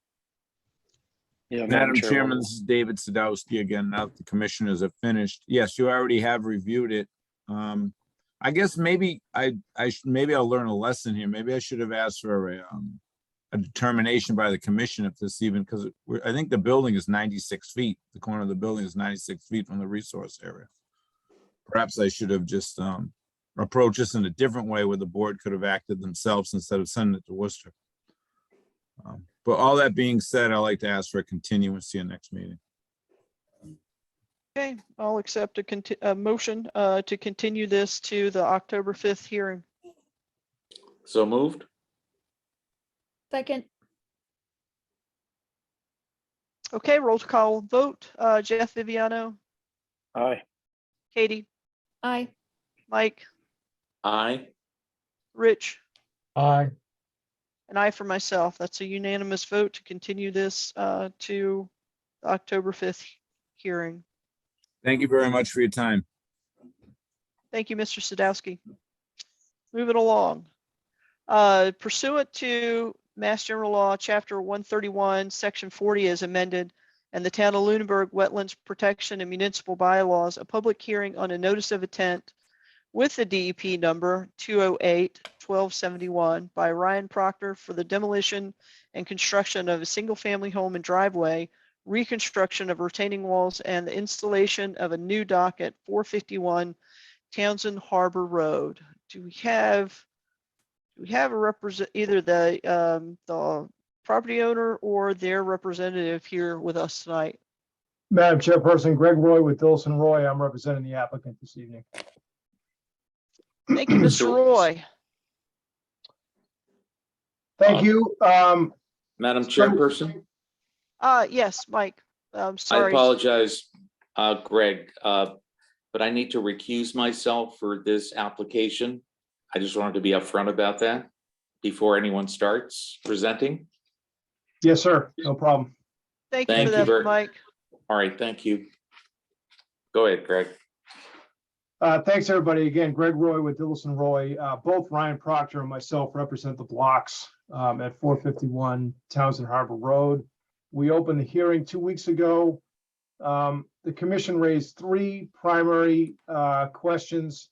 Yeah, Madam Chair, Chairman, one- this is David Sadowski again. Now that the commissioners have finished. Yes, you already have reviewed it. I guess maybe maybe I'll learn a lesson here. Maybe I should have asked for a determination by the commission if this even, because I think the building is 96 feet. The corner of the building is 96 feet from the resource area. Perhaps I should have just approached this in a different way where the board could have acted themselves instead of sending it to Worcester. But all that being said, I'd like to ask for a continuance to your next meeting. Okay, I'll accept a motion to continue this to the October 5th hearing. So moved? Second. Okay, roll call vote. Jeff Viviano, aye. Katie, Aye. Mike, Aye. Rich, Aye. and I for myself. That's a unanimous vote to continue this to the October 5th hearing. Thank you very much for your time. Thank you, Mr. Sadowski. Moving along. Pursuant to Mass General Law, Chapter 131, Section 40 as amended, and the Town of Lunenburg Wetlands Protection and Municipal Bylaws, a public hearing on a notice of intent with the DEP number 208-1271 by Ryan Proctor for the demolition and construction of a single-family home and driveway, reconstruction of retaining walls, and the installation of a new dock at 451 Townsend Harbor Road. Do we have a either the property owner or their representative here with us tonight? Madam Chairperson, Greg Roy with Dillson Roy. I'm representing the applicant this evening. Thank you, Mr. Roy. Thank you. Madam So- Chairperson, Yes, Mike. I'm I sorry. apologize, Greg, but I need to recuse myself for this application. I just wanted to be upfront about that before anyone starts presenting. Yes, sir. No problem. Thank you Thank for you that, very- Mike. All right, thank you. Go ahead, Greg. Thanks, everybody. Again, Greg Roy with Dillson Roy. Both Ryan Proctor and myself represent the blocks at 451 Townsend Harbor Road. We opened the hearing 2 weeks ago. The commission raised three primary questions.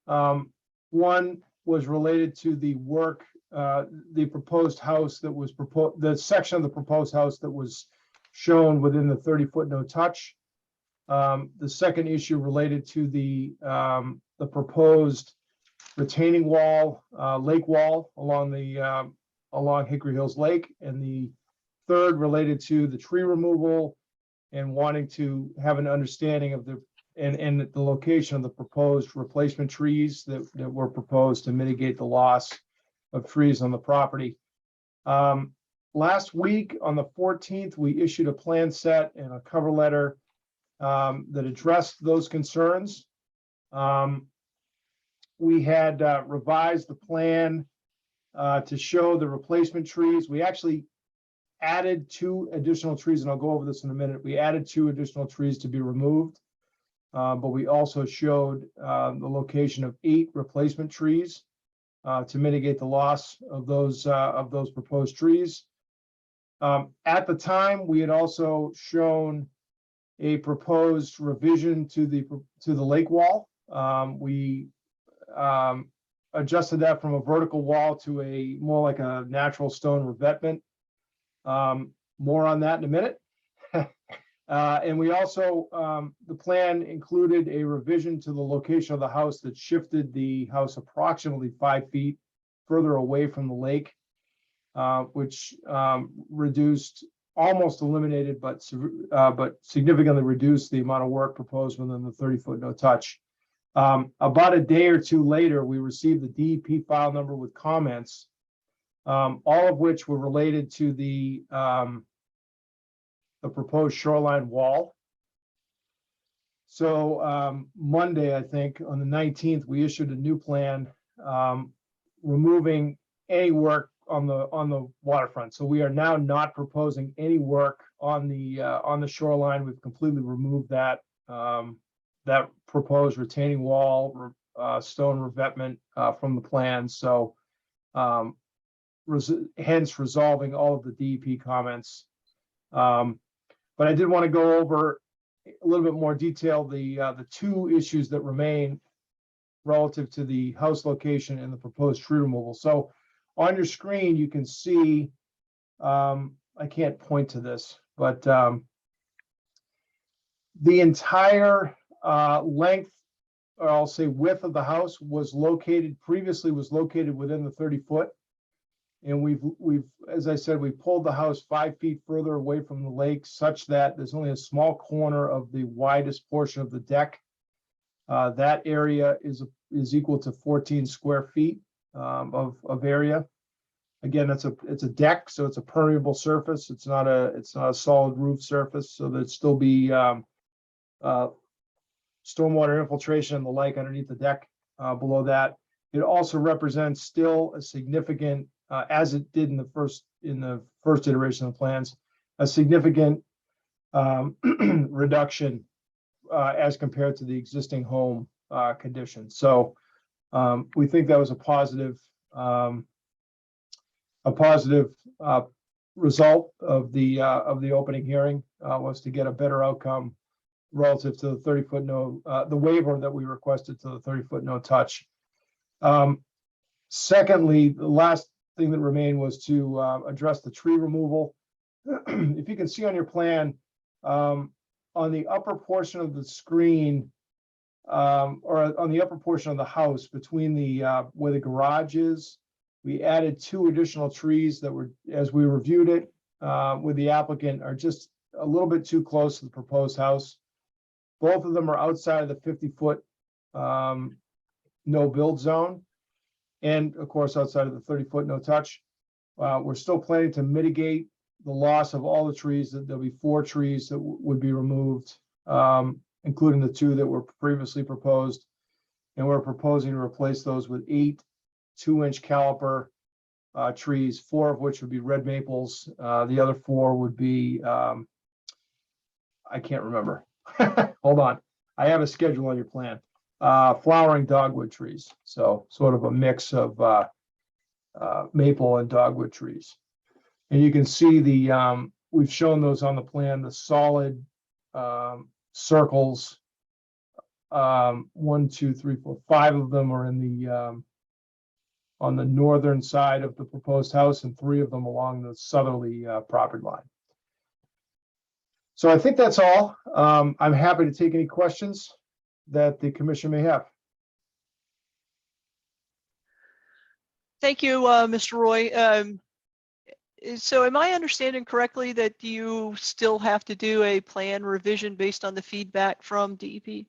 One was related to the work, the proposed house that was proposed, the section of the proposed house that was shown within the 30-foot no touch. The second issue related to the proposed retaining wall, lake wall along Hickory Hills Lake, and the third related to the tree removal and wanting to have an understanding of the location of the proposed replacement trees that were proposed to mitigate the loss of trees on the property. Last week on the 14th, we issued a plan set and a cover letter that addressed those concerns. We had revised the plan to show the replacement trees. We actually added 2 additional trees, and I'll go over this in a minute. We added 2 additional trees to be removed, but we also showed the location of 8 replacement trees to mitigate the loss of those proposed trees. At the time, we had also shown a proposed revision to the lake wall. We adjusted that from a vertical wall to a more like a natural stone revetment. More on that in a minute. And we also, the plan included a revision to the location of the house that shifted the house approximately 5 feet further away from the lake, which reduced, almost eliminated, but significantly reduced the amount of work proposed within the 30-foot no touch. About a day or two later, we received the DEP file number with comments, all of which were related to the proposed shoreline wall. So Monday, I think, on the 19th, we issued a new plan removing any work on the waterfront. So we are now not proposing any work on the shoreline. We've completely removed that that proposed retaining wall, stone revetment from the plan. So hence resolving all of the DEP comments. But I did want to go over a little bit more detail, the two issues that remain relative to the house location and the proposed tree removal. So on your screen, you can see, I can't point to this, but the entire length, or I'll say width of the house previously was located within the 30 foot. And we've, as I said, we pulled the house 5 feet further away from the lake such that there's only a small corner of the widest portion of the deck. That area is equal to 14 square feet of area. Again, it's a deck, so it's a permeable surface. It's not a solid roof surface, so there'd still be stormwater infiltration in the lake underneath the deck below that. It also represents still a significant, as it did in the first iteration of the plans, a significant reduction as compared to the existing home condition. So we think that was a positive result of the opening hearing, was to get a better outcome relative to the 30-foot the waiver that we requested to the 30-foot no touch. Secondly, the last thing that remained was to address the tree removal. If you can see on your plan, on the upper portion of the screen, or on the upper portion of the house between where the garage is, we added 2 additional trees that were, as we reviewed it with the applicant, are just a little bit too close to the proposed house. Both of them are outside of the 50-foot no build zone, and of course outside of the 30-foot no touch. We're still planning to mitigate the loss of all the trees. There'll be 4 trees that would be removed, including the 2 that were previously proposed, and we're proposing to replace those with 8 2-inch caliper trees, 4 of which would be red maples. The other 4 would be I can't remember. Hold on, I have a schedule on your plan. Flowering dogwood trees, so sort of a mix of maple and dogwood trees. And you can see we've shown those on the plan, the solid circles. 1, 2, 3, 4, 5 of them are in on the northern side of the proposed house, and 3 of them along the southerly property line. So I think that's all. I'm happy to take any questions that the commission may have. Thank you, Mr. Roy. So am I understanding correctly that you still have to do a plan revision based on the feedback from DEP?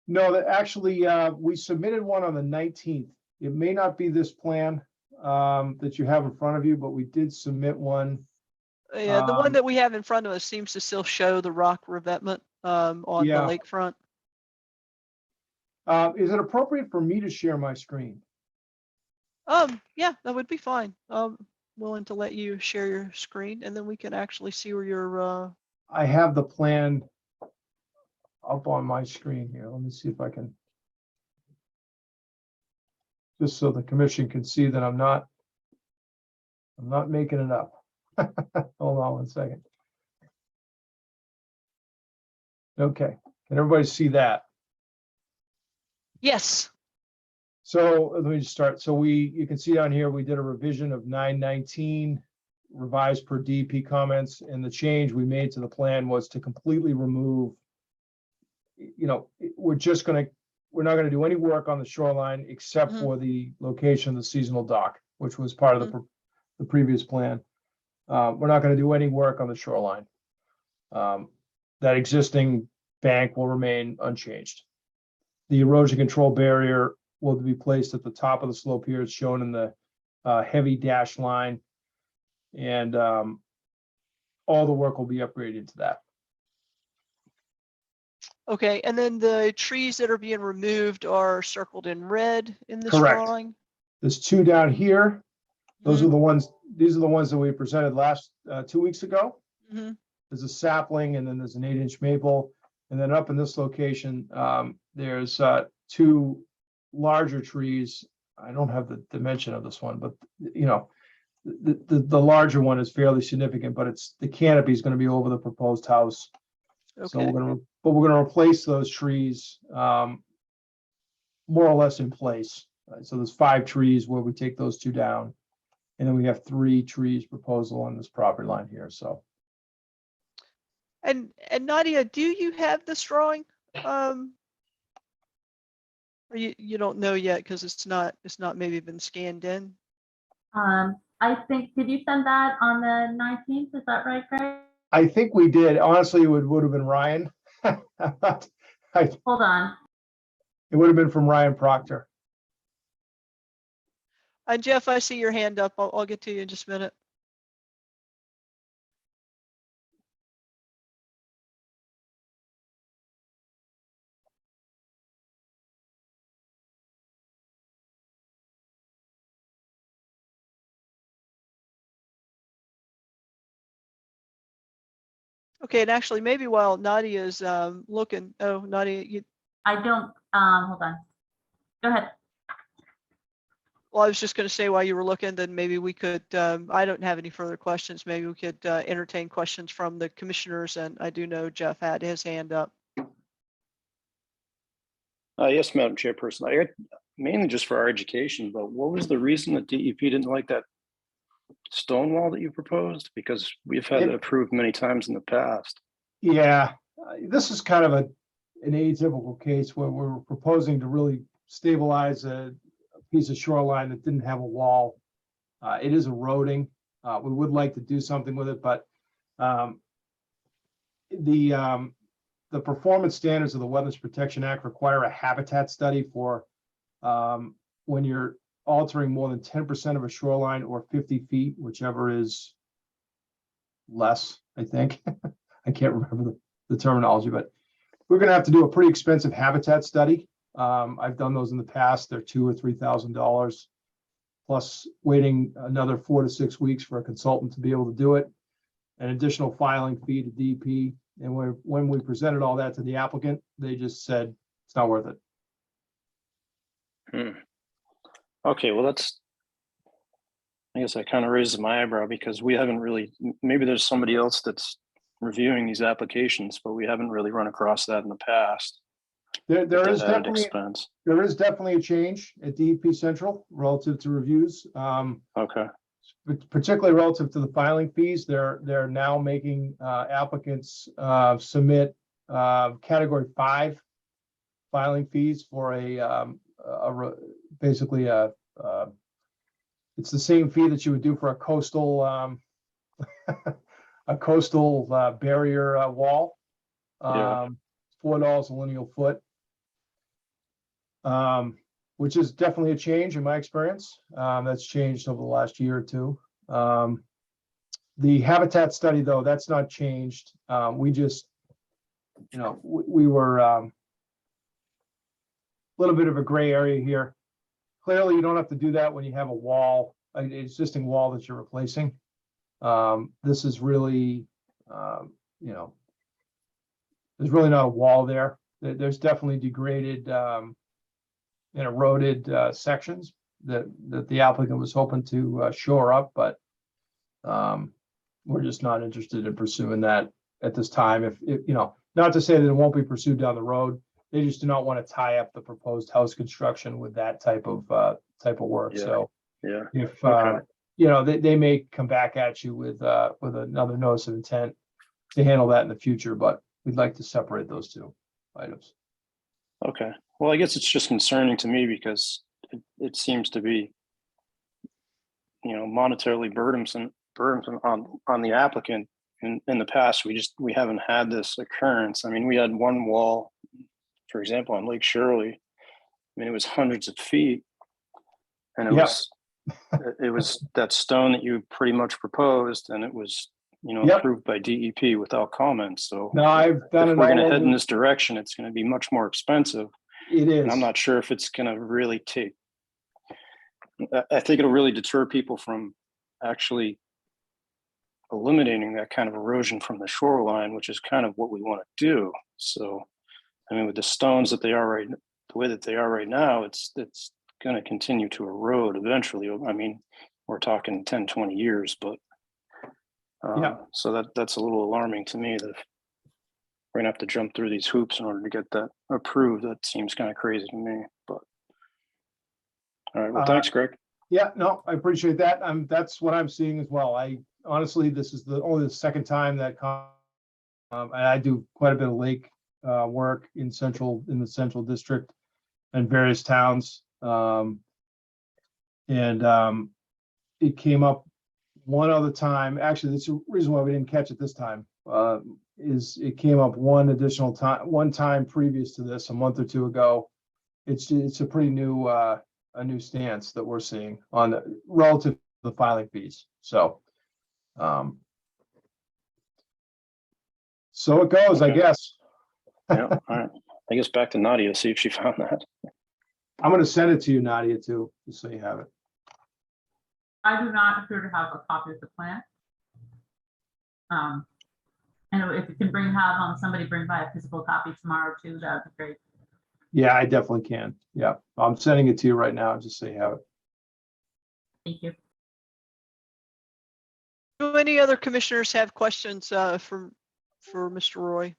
No, that actually, we submitted one on the 19th. It may not be this plan that you have in front of you, but we did submit one. Yeah, the one that we have in front of us seems to still show the rock revetment on the lakefront. Is it appropriate for me to share my screen? Yeah, that would be fine. Willing to let you share your screen, and then we can actually see where you're. I have the plan up on my screen here. Let me see if I can, just so the commission can see that I'm not making it up. Hold on one second. Okay, can everybody see that? Yes. So let me just start. So you can see down here, we did a revision of 919 revised per DEP comments, and the change we made to the plan was to completely remove, we're not going to do any work on the shoreline except for the location of the seasonal dock, which was part of the previous plan. We're not going to do any work on the shoreline. That existing bank will remain unchanged. The erosion control barrier will be placed at the top of the slope here. It's shown in the heavy dashed line, and all the work will be upgraded to that. Okay, and then the trees that are being removed are circled in red in this Correct. drawing? There's 2 down here. These are the ones that we presented last 2 weeks ago. There's a sapling, and then there's an 8-inch maple. And then up in this location, there's 2 larger trees. I don't have the dimension of this one, but the larger one is fairly significant, but the canopy is going to be over the proposed house. So Okay. we're gonna replace those trees, more or less in place. So there's 5 trees where we take those 2 down. And then we have 3 trees proposal on this property line here, so. And Nadia, do you have this drawing? Or you don't know yet because it's not maybe been scanned in? I think, did you send that on the 19th? Is that right, Greg? I think we did. Honestly, it would have been Ryan. It Hold on. would have been from Ryan Proctor. Jeff, I see your hand up. I'll get to you in just a minute. Okay, and actually, maybe while Nadia's looking, oh, Nadia, I don't, hold on. Go ahead. well, I was just going to say while you were looking, then maybe we could, I don't have any further questions. Maybe we could entertain questions from the commissioners, and I do know Jeff had his hand up. Yes, Madam Chairperson. Mainly just for our education, but what was the reason that DEP didn't like that stone wall that you proposed? Because we've had it approved many times in the past. Yeah, this is kind of an atypical case where we're proposing to really stabilize a piece of shoreline that didn't have a wall. It is eroding. We would like to do something with it, but the performance standards of the Wetlands Protection Act require a habitat study for when you're altering more than 10% of a shoreline or 50 feet, whichever is less, I think. I can't remember the terminology, but we're going to have to do a pretty expensive habitat study. I've done those in the past. They're $2,000 or $3,000, plus waiting another 4 to 6 weeks for a consultant to be able to do it, an additional filing fee to DEP. And when we presented all that to the applicant, they just said, it's not worth it. Okay, well, I guess that kind of raises my eyebrow because we haven't really, maybe there's somebody else that's reviewing these applications, but we haven't really run across that in the past. There is Added definitely expense. there is definitely a change at DEP Central relative to reviews. Okay. Particularly relative to the filing fees, they're now making applicants submit category 5 filing fees for basically it's the same fee that you would do for a coastal a coastal barrier wall. Yeah. $4 a lineal foot, which is definitely a change in my experience. That's changed over the last year or 2. The habitat study, though, that's not changed. We just, we were a little bit of a gray area here. Clearly, you don't have to do that when you have a wall, an existing wall that you're replacing. This is really, there's really not a wall there. There's definitely degraded and eroded sections that the applicant was hoping to shore up, but we're just not interested in pursuing that at this time. If not to say that it won't be pursued down the road, they just do not want to tie up the proposed house construction with that type of work. Yeah. So Yeah. if Okay. they may come back at you with another notice of intent to handle that in the future, but we'd like to separate those 2 items. Okay. Well, I guess it's just concerning to me because it seems to be, monetarily burdensome on the applicant. In the past, we haven't had this occurrence. I mean, we had one wall, for example, on Lake Shirley. I mean, it was hundreds of feet, and it was that stone that you pretty much proposed, and it was approved by DEP without comment. So No, I've done if it we're going to all head in over. this direction, it's going to be much more expensive. It is. And I'm not sure if it's going to really I think it'll really deter people from actually eliminating that kind of erosion from the shoreline, which is kind of what we want to do. So, I mean, with the stones that they are the way that they are right now, it's going to continue to erode eventually. I mean, we're talking 10, 20 years, but Yeah. so that's a little alarming to me that if we're gonna have to jump through these hoops in order to get that approved. That seems kind of crazy to me, but all right, well, thanks, Greg. Yeah, no, I appreciate that. That's what I'm seeing as well. I honestly, this is only the second time that, and I do quite a bit of lake work in the central district and various towns. It came up one other time. Actually, that's the reason why we didn't catch it this time. Is it came up one time previous to this, a month or two ago. It's a pretty new a new stance that we're seeing on the relative to the filing fees. So so it goes, I Okay. guess. Yeah, all right. I guess back to Nadia, see if she found that. I'm gonna send it to you, Nadia, too, just so you have it. I do not appear to have a copy of the plan. And if you can have somebody bring by a physical copy tomorrow too, that would be great. Yeah, I definitely can. Yeah, I'm sending it to you right now, just so you have it. Thank you. Do any other commissioners have questions for Mr. Roy?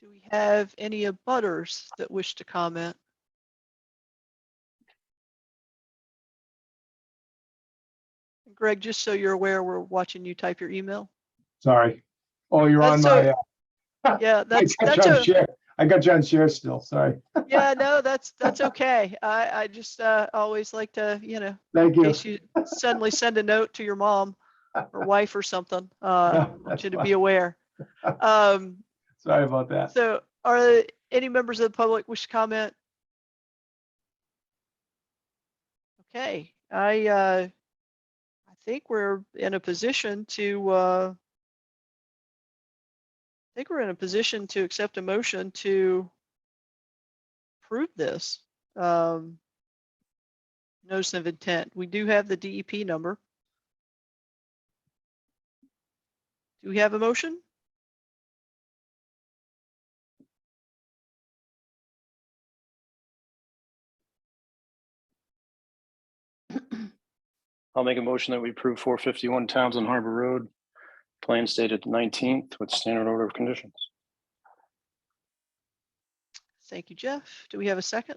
Do we have any abutters that wish to comment? Greg, just so you're aware, we're watching you type your email. Sorry. Oh, you're on That's my. Yeah, I got you on share still. Sorry. yeah, no, that's okay. I just always like to, Thank in you. case you suddenly send a note to your mom or wife or something, want That's you to fine. be aware. Sorry about that. So are any members of the public wish to comment? Okay, I think we're in a position to accept a motion to approve this notice of intent. We do have the DEP number. Do we have a motion? I'll make a motion that we approve 451 Townsend Harbor Road, plan stated 19th with standard order of conditions. Thank you, Jeff. Do we have a second?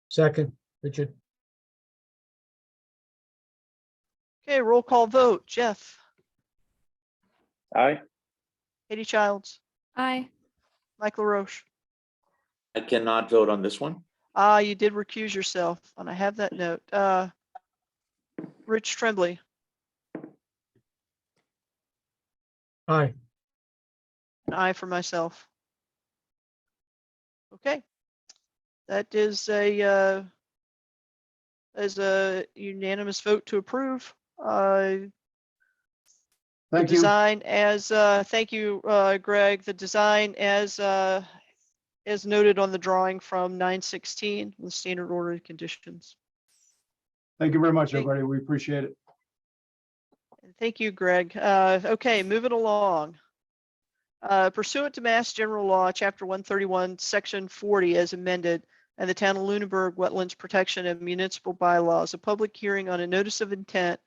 Second, Richard. Okay, roll call vote. Jeff, Aye. Katie Childs, Aye. Michael LaRoche. I cannot vote on this one. You did recuse yourself, and I have that note. Rich Tremblay, Aye. an aye for myself. Okay, that is a unanimous vote to approve. Thank The you. design as thank you, Greg. The design as noted on the drawing from 916 with standard order of conditions. Thank you very much, Okay. everybody. We appreciate it. And thank you, Greg. Okay, moving along. Pursuant to Mass General Law, Chapter 131, Section 40, as amended, and the Town of Lunenburg Wetlands Protection and Municipal Bylaws, a public hearing on a notice of intent,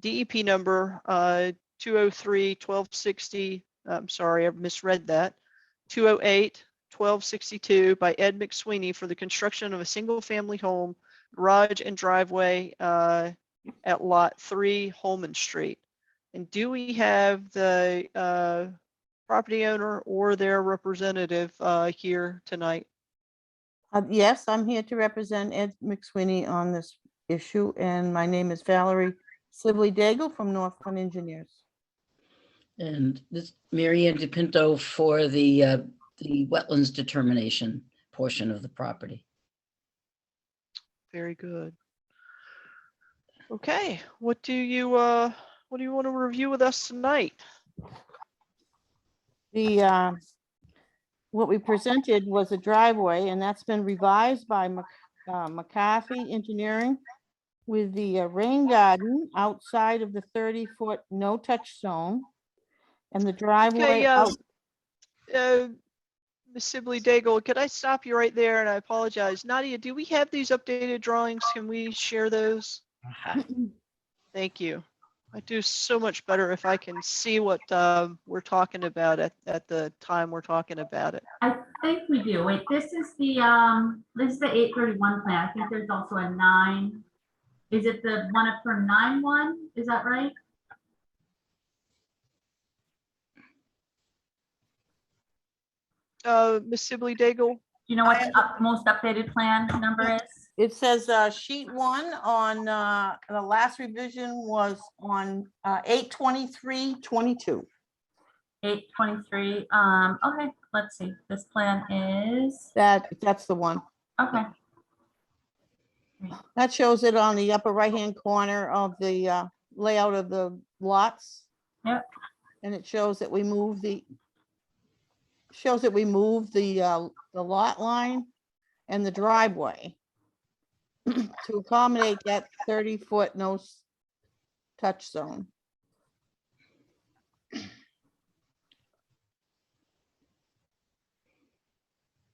DEP number 203-1260. I'm sorry, I misread that. 208-1262 by Ed McSweeney for the construction of a single-family home, garage and driveway at Lot 3, Holman Street. And do we have the property owner or their representative here tonight? Yes, I'm here to represent Ed McSweeney on this issue, and my name is Valerie Sibley-Daigle from Northland Engineers. And this Mary Ann DePinto for the wetlands determination portion of the property. Very good. Okay, what do you want to review with us tonight? What we presented was a driveway, and that's been revised by McCarthy Engineering with the rain garden outside of the 30-foot no-touch zone, and the driveway Okay, out. Ms. Sibley Daigle, could I stop you right there? And I apologize. Nadia, do we have these updated drawings? Can we share those? Thank you. I do so much better if I can see what we're talking about at the time we're talking about it. I think we do. Wait, this is the 831 plan. I think there's also a 9. Is it the one up for 9-1? Is that right? Ms. Sibley Daigle, You know what the most updated plan number is? It says sheet 1 on the last revision was on 8/23/22. 823. Okay, let's see. This plan is, That's the one. okay. That shows it on the upper right-hand corner of the layout of the lots. Yep. And it shows that we moved the lot line and the driveway to accommodate that 30-foot touch zone.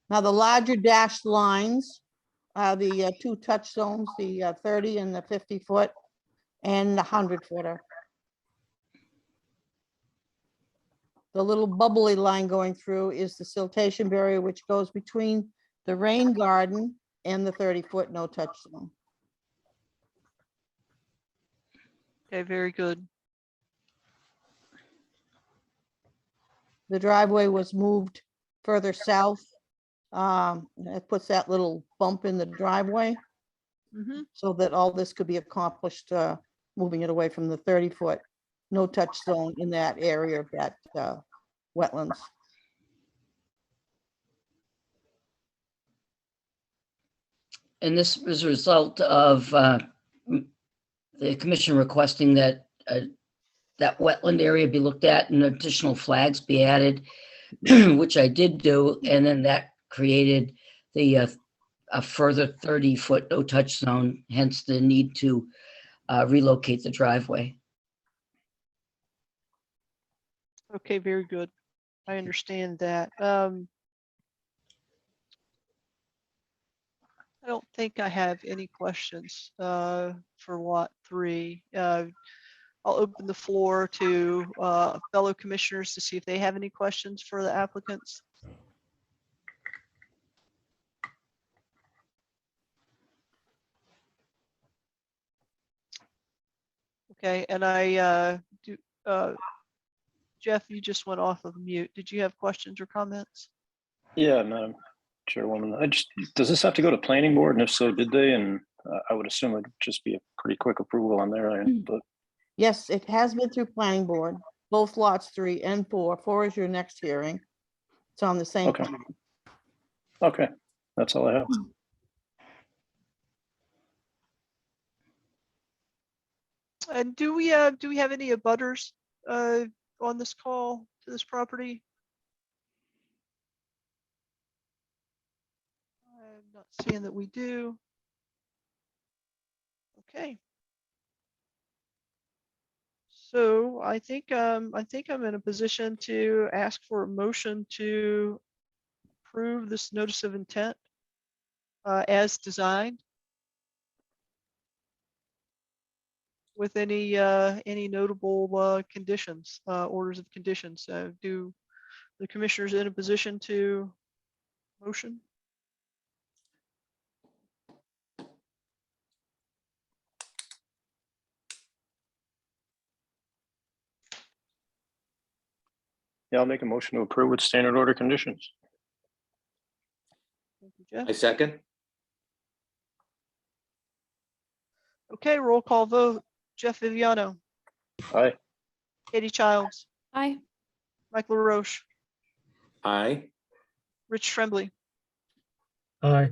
Now, the larger dashed lines are the 2 touch zones, the 30 and the 50-foot and the 100-footer. The little bubbly line going through is the siltation barrier, which goes between the rain garden and the 30-foot no touch zone. okay, very good. The driveway was moved further south. It puts that little bump in the driveway Mhm. so that all this could be accomplished, moving it away from the 30-foot no touch zone in that area of that wetlands. And this was a result of the commission requesting that that wetland area be looked at and additional flags be added, which I did do. And then that created the a further 30-foot no touch zone, hence the need to relocate the driveway. Okay, very good. I understand that. I don't think I have any questions for lot 3. I'll open the floor to fellow commissioners to see if they have any questions for the applicants. Okay, and I do. Jeff, you just went off of mute. Did you have questions or comments? Yeah, Madam Chairwoman, does this have to go to planning board? And if so, did they? And I would assume it'd just be a pretty quick approval on their end, but Yes, it has been through planning board, both lots 3 and 4. 4 is your next hearing. It's on the same. Okay. Okay, that's all I have. And do we have any abutters on this call to this property? I'm not seeing that we do. Okay. So I think I'm in a position to ask for a motion to approve this notice of intent as designed, with any notable conditions, orders of conditions. Do the commissioners in a position to motion? Yeah, I'll make a motion to approve with standard order conditions. Thank you, Jeff. I second. Okay, roll call vote. Jeff Viviano, Aye. Katie Childs, Aye. Mike LaRoche, Aye. Rich Tremblay, Aye.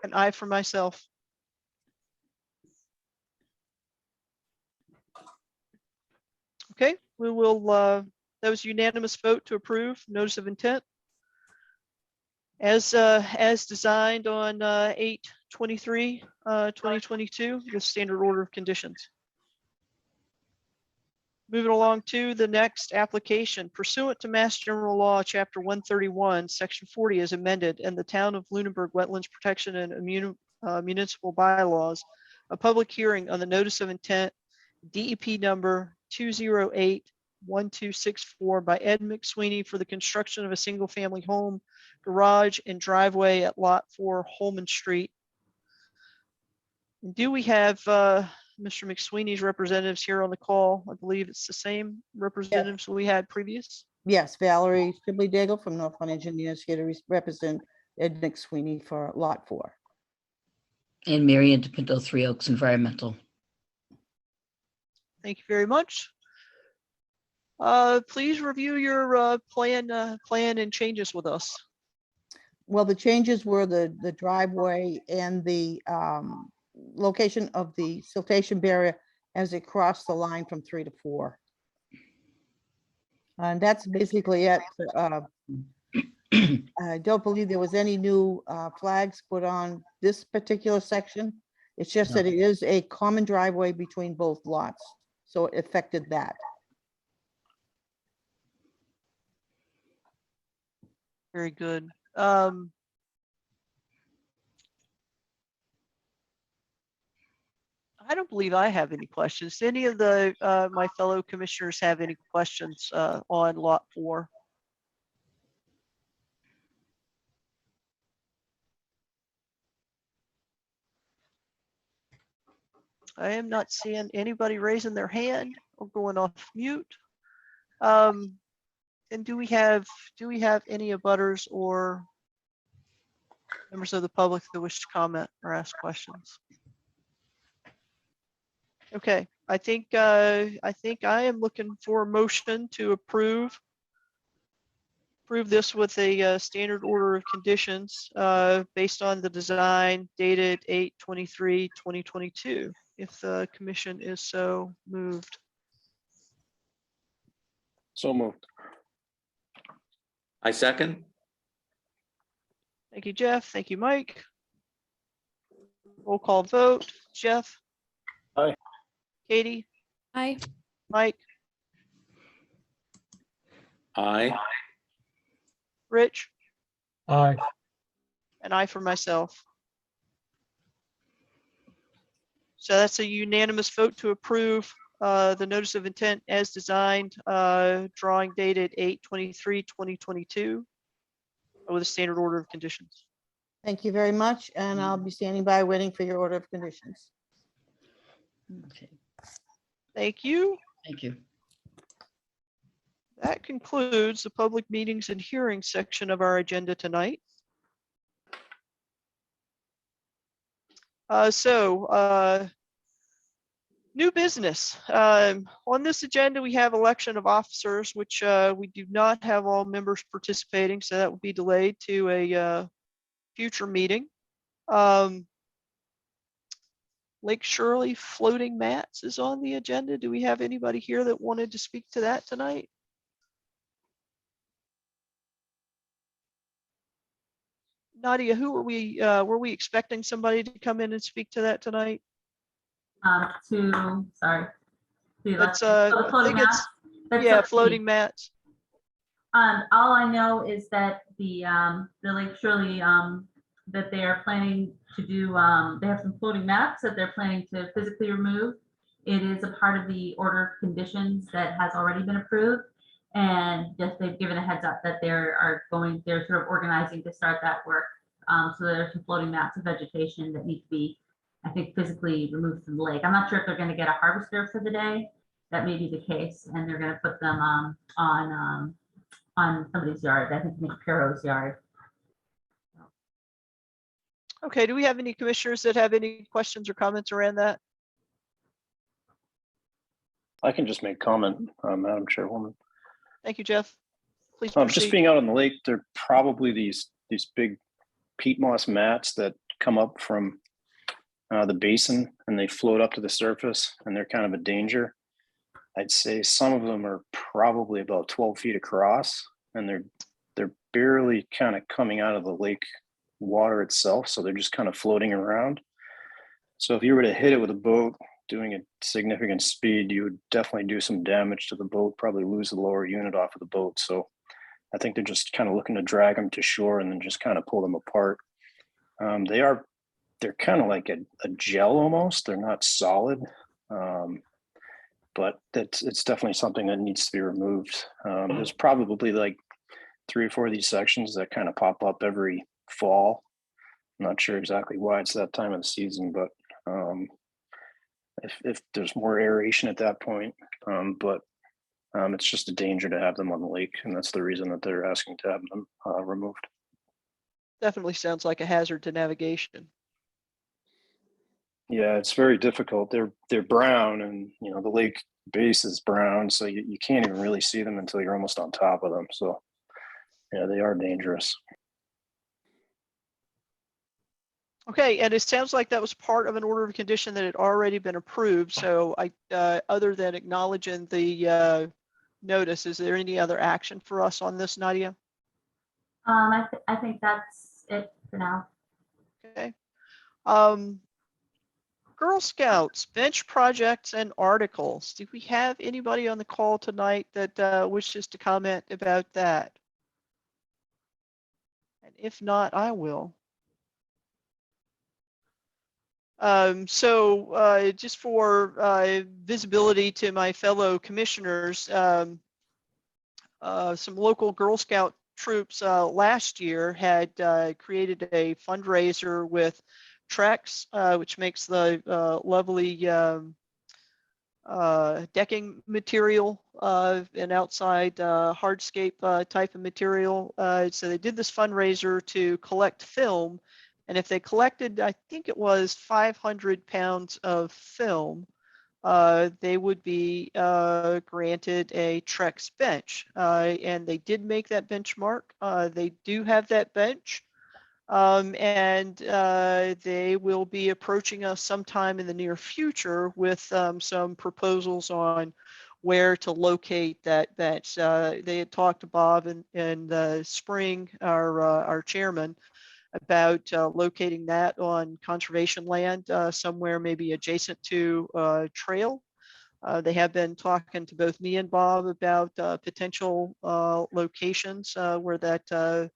and I for myself. Okay, we will, that was unanimous vote to approve notice of intent as designed on 8/23/2022 with standard order of conditions. Moving along to the next application pursuant to Mass General Law, Chapter 131, Section 40 is amended, and the Town of Lunenburg Wetlands Protection and Municipal Bylaws. A public hearing on the notice of intent, DEP number 208-1264 by Ed McSweeney for the construction of a single-family home, garage, and driveway at Lot 4 Holman Street. Do we have Mr. McSweeney's representatives here on the call? I believe it's the same representatives we had previous. Yes, Valerie Shibley Daigle from Northland Engineers here to represent Ed McSweeney for Lot 4. And Mary Ann DePinto, 3 Oaks Environmental. Thank you very much. Please review your plan and changes with us. Well, the changes were the driveway and the location of the siltation barrier as it crossed the line from 3 to 4. And that's basically it. I don't believe there was any new flags put on this particular section. It's just that it is a common driveway between both lots, so it affected that. Very good. I don't believe I have any questions. Any of the my fellow commissioners have any questions on Lot 4? I am not seeing anybody raising their hand or going off mute. And do we have any abutters or members of the public that wish to comment or ask questions? Okay, I think I am looking for a motion to approve this with a standard order of conditions based on the design dated 8/23/2022. If the commission is so moved. So moved. I second. Thank you, Jeff. Thank you, Mike. Roll call vote. Jeff? Aye. Katie? Aye. Mike? Aye. Rich? Aye. And I for myself. So that's a unanimous vote to approve the notice of intent as designed, drawing dated 8/23/2022 with a standard order of conditions. Thank you very much, and I'll be standing by waiting for your order of conditions. Okay, Thank you. thank you. That concludes the public meetings and hearings section of our agenda tonight. New business. On this agenda, we have election of officers, which we do not have all members participating, so that will be delayed to a future meeting. Lake Shirley floating mats is on the agenda. Do we have anybody here that wanted to speak to that tonight? Nadia, who were we expecting somebody to come in and speak to that tonight? Sorry. That's the I floating think it's mats? That's yeah, up to me. floating mats. All I know is that the Lake Shirley, that they are planning to do, they have some floating mats that they're planning to physically remove. It is a part of the order of conditions that has already been approved. And just they've given a heads up that they're sort of organizing to start that work. So there's some floating mats of vegetation that need to be, I think, physically removed from the lake. I'm not sure if they're going to get a harvester for the day. That may be the case, and they're going to put them on somebody's yard. I think Nick Piro's yard. Okay, do we have any commissioners that have any questions or comments around that? I can just make comment, Madam Chairwoman. Thank you, Jeff. Please Just proceed. being out on the lake, there are probably these big peat moss mats that come up from the basin and they float up to the surface, and they're kind of a danger. I'd say some of them are probably about 12 feet across, and they're barely kind of coming out of the lake water itself, so they're just kind of floating around. So if you were to hit it with a boat, doing a significant speed, you would definitely do some damage to the boat, probably lose the lower unit off of the boat. So I think they're just kind of looking to drag them to shore and then just kind of pull them apart. They're kind of like a gel almost. They're not solid, but it's definitely something that needs to be removed. There's probably like 3 or 4 of these sections that kind of pop up every fall. I'm not sure exactly why it's that time of the season, but if there's more aeration at that point, but it's just a danger to have them on the lake, and that's the reason that they're asking to have them removed. Definitely sounds like a hazard to navigation. Yeah, it's very difficult. They're brown, and you know the lake base is brown, so you can't even really see them until you're almost on top of them. So yeah, they are dangerous. Okay, and it sounds like that was part of an order of condition that had already been approved. So other than acknowledging the notice, is there any other action for us on this, Nadia? I think that's it for now. Okay. Girl Scouts, bench projects and articles. Do we have anybody on the call tonight that wishes to comment about that? And if not, I will. Just for visibility to my fellow commissioners, some local Girl Scout troops last year had created a fundraiser with Trex, which makes the lovely decking material, and outside hardscape type of material. So they did this fundraiser to collect film. And if they collected, I think it was 500 pounds of film, they would be granted a Trex bench. And they did make that benchmark. They do have that bench. And they will be approaching us sometime in the near future with some proposals on where to locate that bench. They had talked to Bob in the spring, our chairman, about locating that on conservation land somewhere maybe adjacent to a trail. They have been talking to both me and Bob about potential locations where that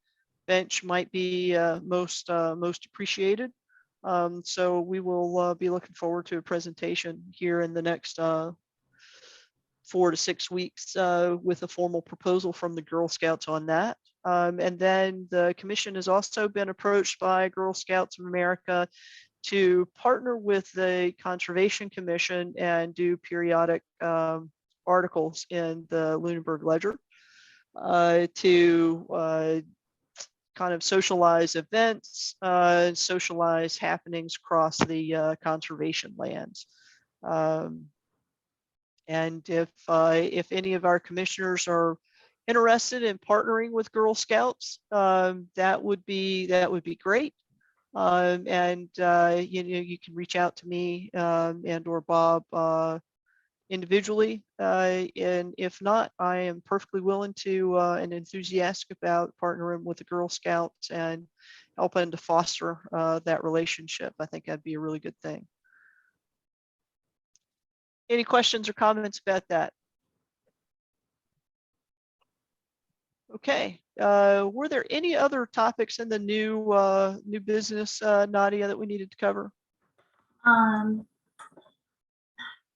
bench might be most appreciated. So we will be looking forward to a presentation here in the next 4 to 6 weeks with a formal proposal from the Girl Scouts on that. And then the commission has also been approached by Girl Scouts of America to partner with the Conservation Commission and do periodic articles in the Lunenburg Ledger to kind of socialize events, socialize happenings across the conservation lands. And if any of our commissioners are interested in partnering with Girl Scouts, that would be great. And you can reach out to me and or Bob individually. And if not, I am perfectly willing to and enthusiastic about partnering with the Girl Scouts and helping to foster that relationship. I think that'd be a really good thing. Any questions or comments about that? Okay. Were there any other topics in the new business, Nadia, that we needed to cover?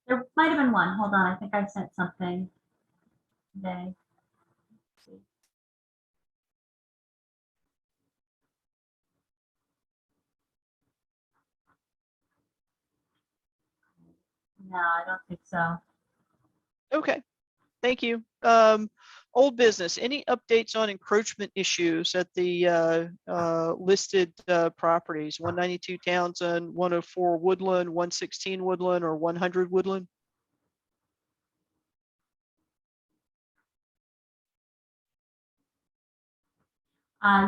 There might have been one. Hold on. I think I sent something today. No, I don't think so. Okay. Thank you. Old business, any updates on encroachment issues at the listed properties, 192 Townsend, 104 Woodland, 116 Woodland, or 100 Woodland?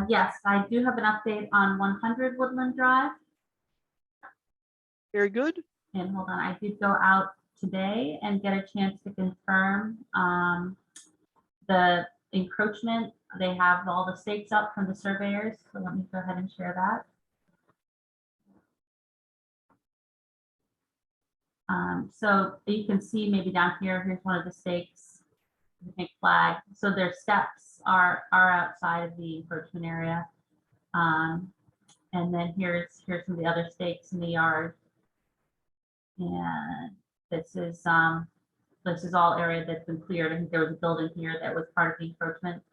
Yes, I do have an update on 100 Woodland Drive. Very good. And hold on, I did go out today and get a chance to confirm the encroachment. They have all the stakes up from the surveyors. So let me go ahead and share that. So you can see maybe down here, here's one of the stakes, the big flag. So their steps are outside of the encroachment area. And then here's some of the other stakes in the yard. And this is all area that's been cleared. I think there was a building here that was part of the encroachment.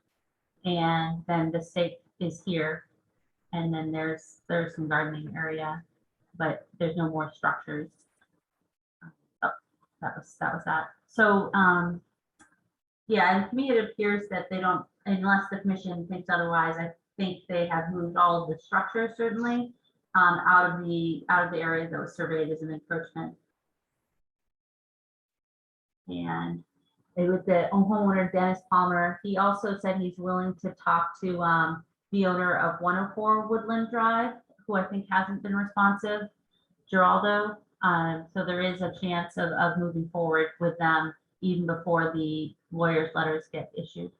And then the stake is here. And then there's some gardening area, but there's no more structures. Oh, that was that. So yeah, and to me it appears that they don't, unless the commission thinks otherwise, I think they have moved all of the structures certainly out of the area that was surveyed as an encroachment. And with the homeowner, Dennis Palmer, he also said he's willing to talk to the owner of 104 Woodland Drive, who I think hasn't been responsive, Geraldo. So there is a chance of moving forward with them even before the lawyer's letters get issued.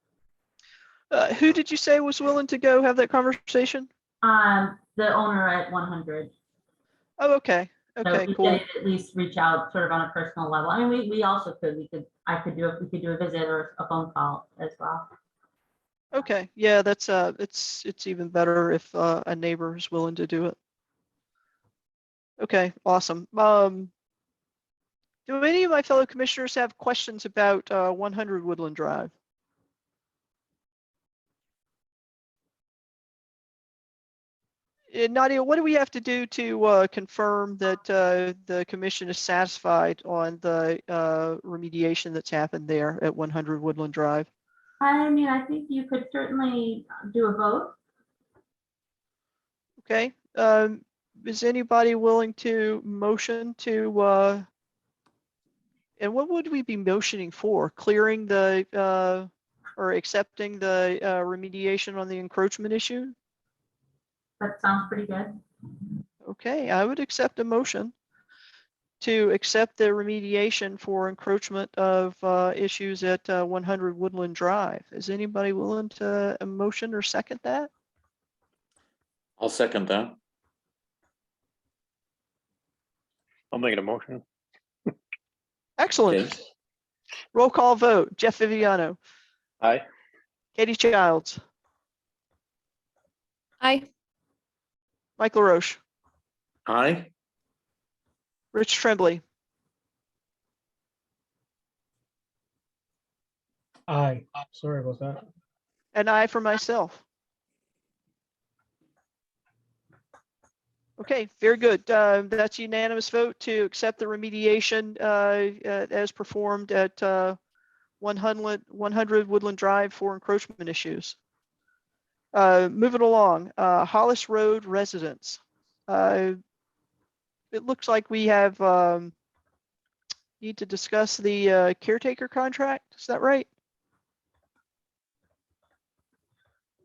Who did you say was willing to go have that conversation? The owner at 100. Oh, okay. Okay, So cool. at least reach out sort of on a personal level. I mean, we also could, we could do a visit or a phone call as well. Okay, yeah, that's it's even better if a neighbor is willing to do it. Okay, awesome. Do any of my fellow commissioners have questions about 100 Woodland Drive? Nadia, what do we have to do to confirm that the commission is satisfied on the remediation that's happened there at 100 Woodland Drive? I mean, I think you could certainly do a vote. Okay. Is anybody willing to motion to, and what would we be motioning for? Clearing the, or accepting the remediation on the encroachment issue? That sounds pretty good. Okay, I would accept a motion to accept the remediation for encroachment of issues at 100 Woodland Drive. Is anybody willing to motion or second that? I'll second that. I'll make it a motion. Excellent. Okay. Roll call vote. Jeff Viviano, Aye. Katie Childs, Aye. Mike LaRoche, Aye. Rich Tremblay, Aye, sorry about that. and I for myself. Okay, very good. That's unanimous vote to accept the remediation as performed at 100 Woodland Drive for encroachment issues. Moving along, Hollis Road residents. It looks like we have need to discuss the caretaker contract. Is that right?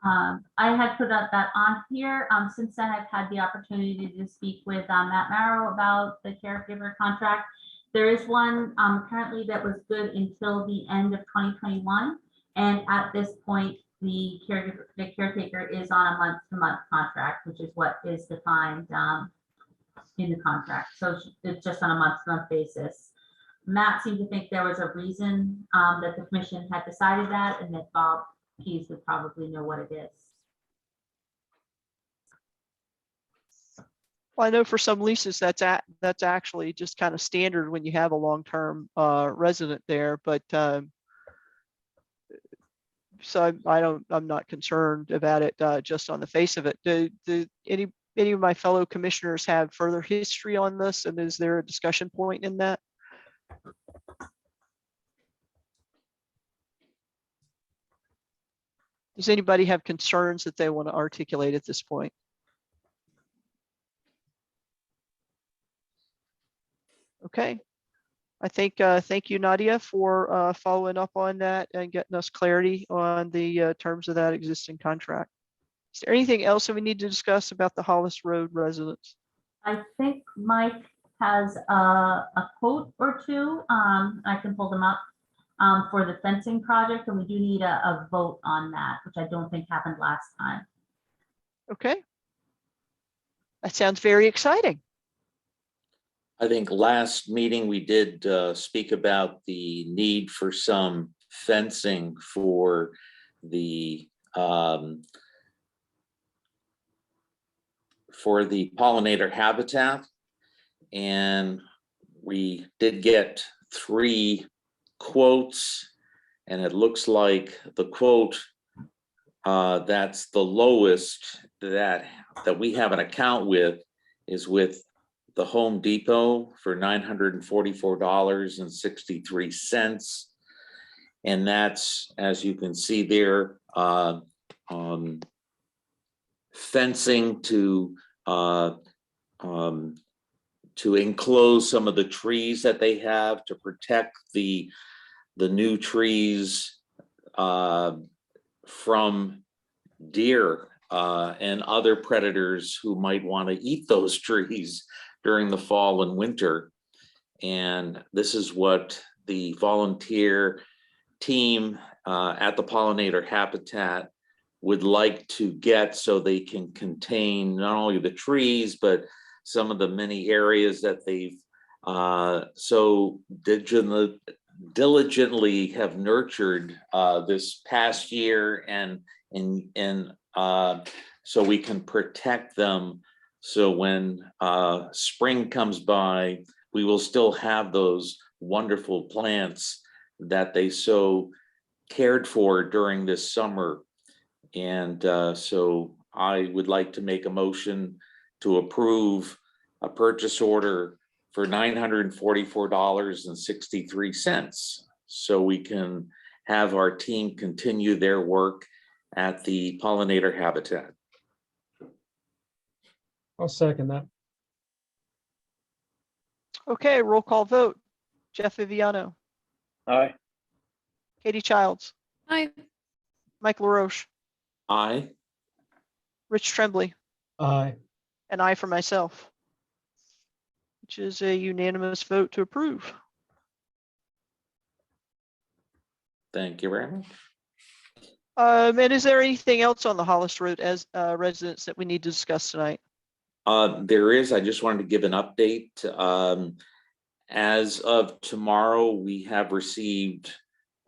I had put that on here. Since then, I've had the opportunity to speak with Matt Marrow about the caregiver contract. There is one currently that was good until the end of 2021. And at this point, the caretaker is on a month-to-month contract, which is what is defined in the contract. So it's just on a month-to-month basis. Matt seemed to think there was a reason that the commission had decided that, and that Bob Pease would probably know what it is. Well, I know for some leases that's actually just kind of standard when you have a long-term resident there, but so I'm not concerned about it just on the face of it. Do any of my fellow commissioners have further history on this, and is there a discussion point in that? Does anybody have concerns that they want to articulate at this point? Okay. I think, thank you, Nadia, for following up on that and getting us clarity on the terms of that existing contract. Is there anything else that we need to discuss about the Hollis Road residents? I think Mike has a quote or two. I can pull them up for the fencing project, and we do need a vote on that, which I don't think happened last time. Okay. That sounds very exciting. I think last meeting we did speak about the need for some fencing for the pollinator habitat. And we did get 3 quotes, and it looks like the quote that's the lowest that we have an account with is with the Home Depot for $944.63. And that's, as you can see there, fencing to enclose some of the trees that they have to protect the new trees from deer and other predators who might want to eat those trees during the fall and winter. And this is what the volunteer team at the pollinator habitat would like to get, so they can contain not only the trees, but some of the many areas that they've so diligently have nurtured this past year, and so we can protect them. So when spring comes by, we will still have those wonderful plants that they so cared for during this summer. And so I would like to make a motion to approve a purchase order for $944.63, so we can have our team continue their work at the pollinator habitat. I'll second that. Okay, roll call vote. Jeff Viviano, Aye. Katie Childs, Hi. Mike LaRoche, Aye. Rich Tremblay, Aye. and I for myself, which is a unanimous vote to approve. Thank you very much. And is there anything else on the Hollis Road as residents that we need to discuss tonight? There is. I just wanted to give an update. As of tomorrow, we have received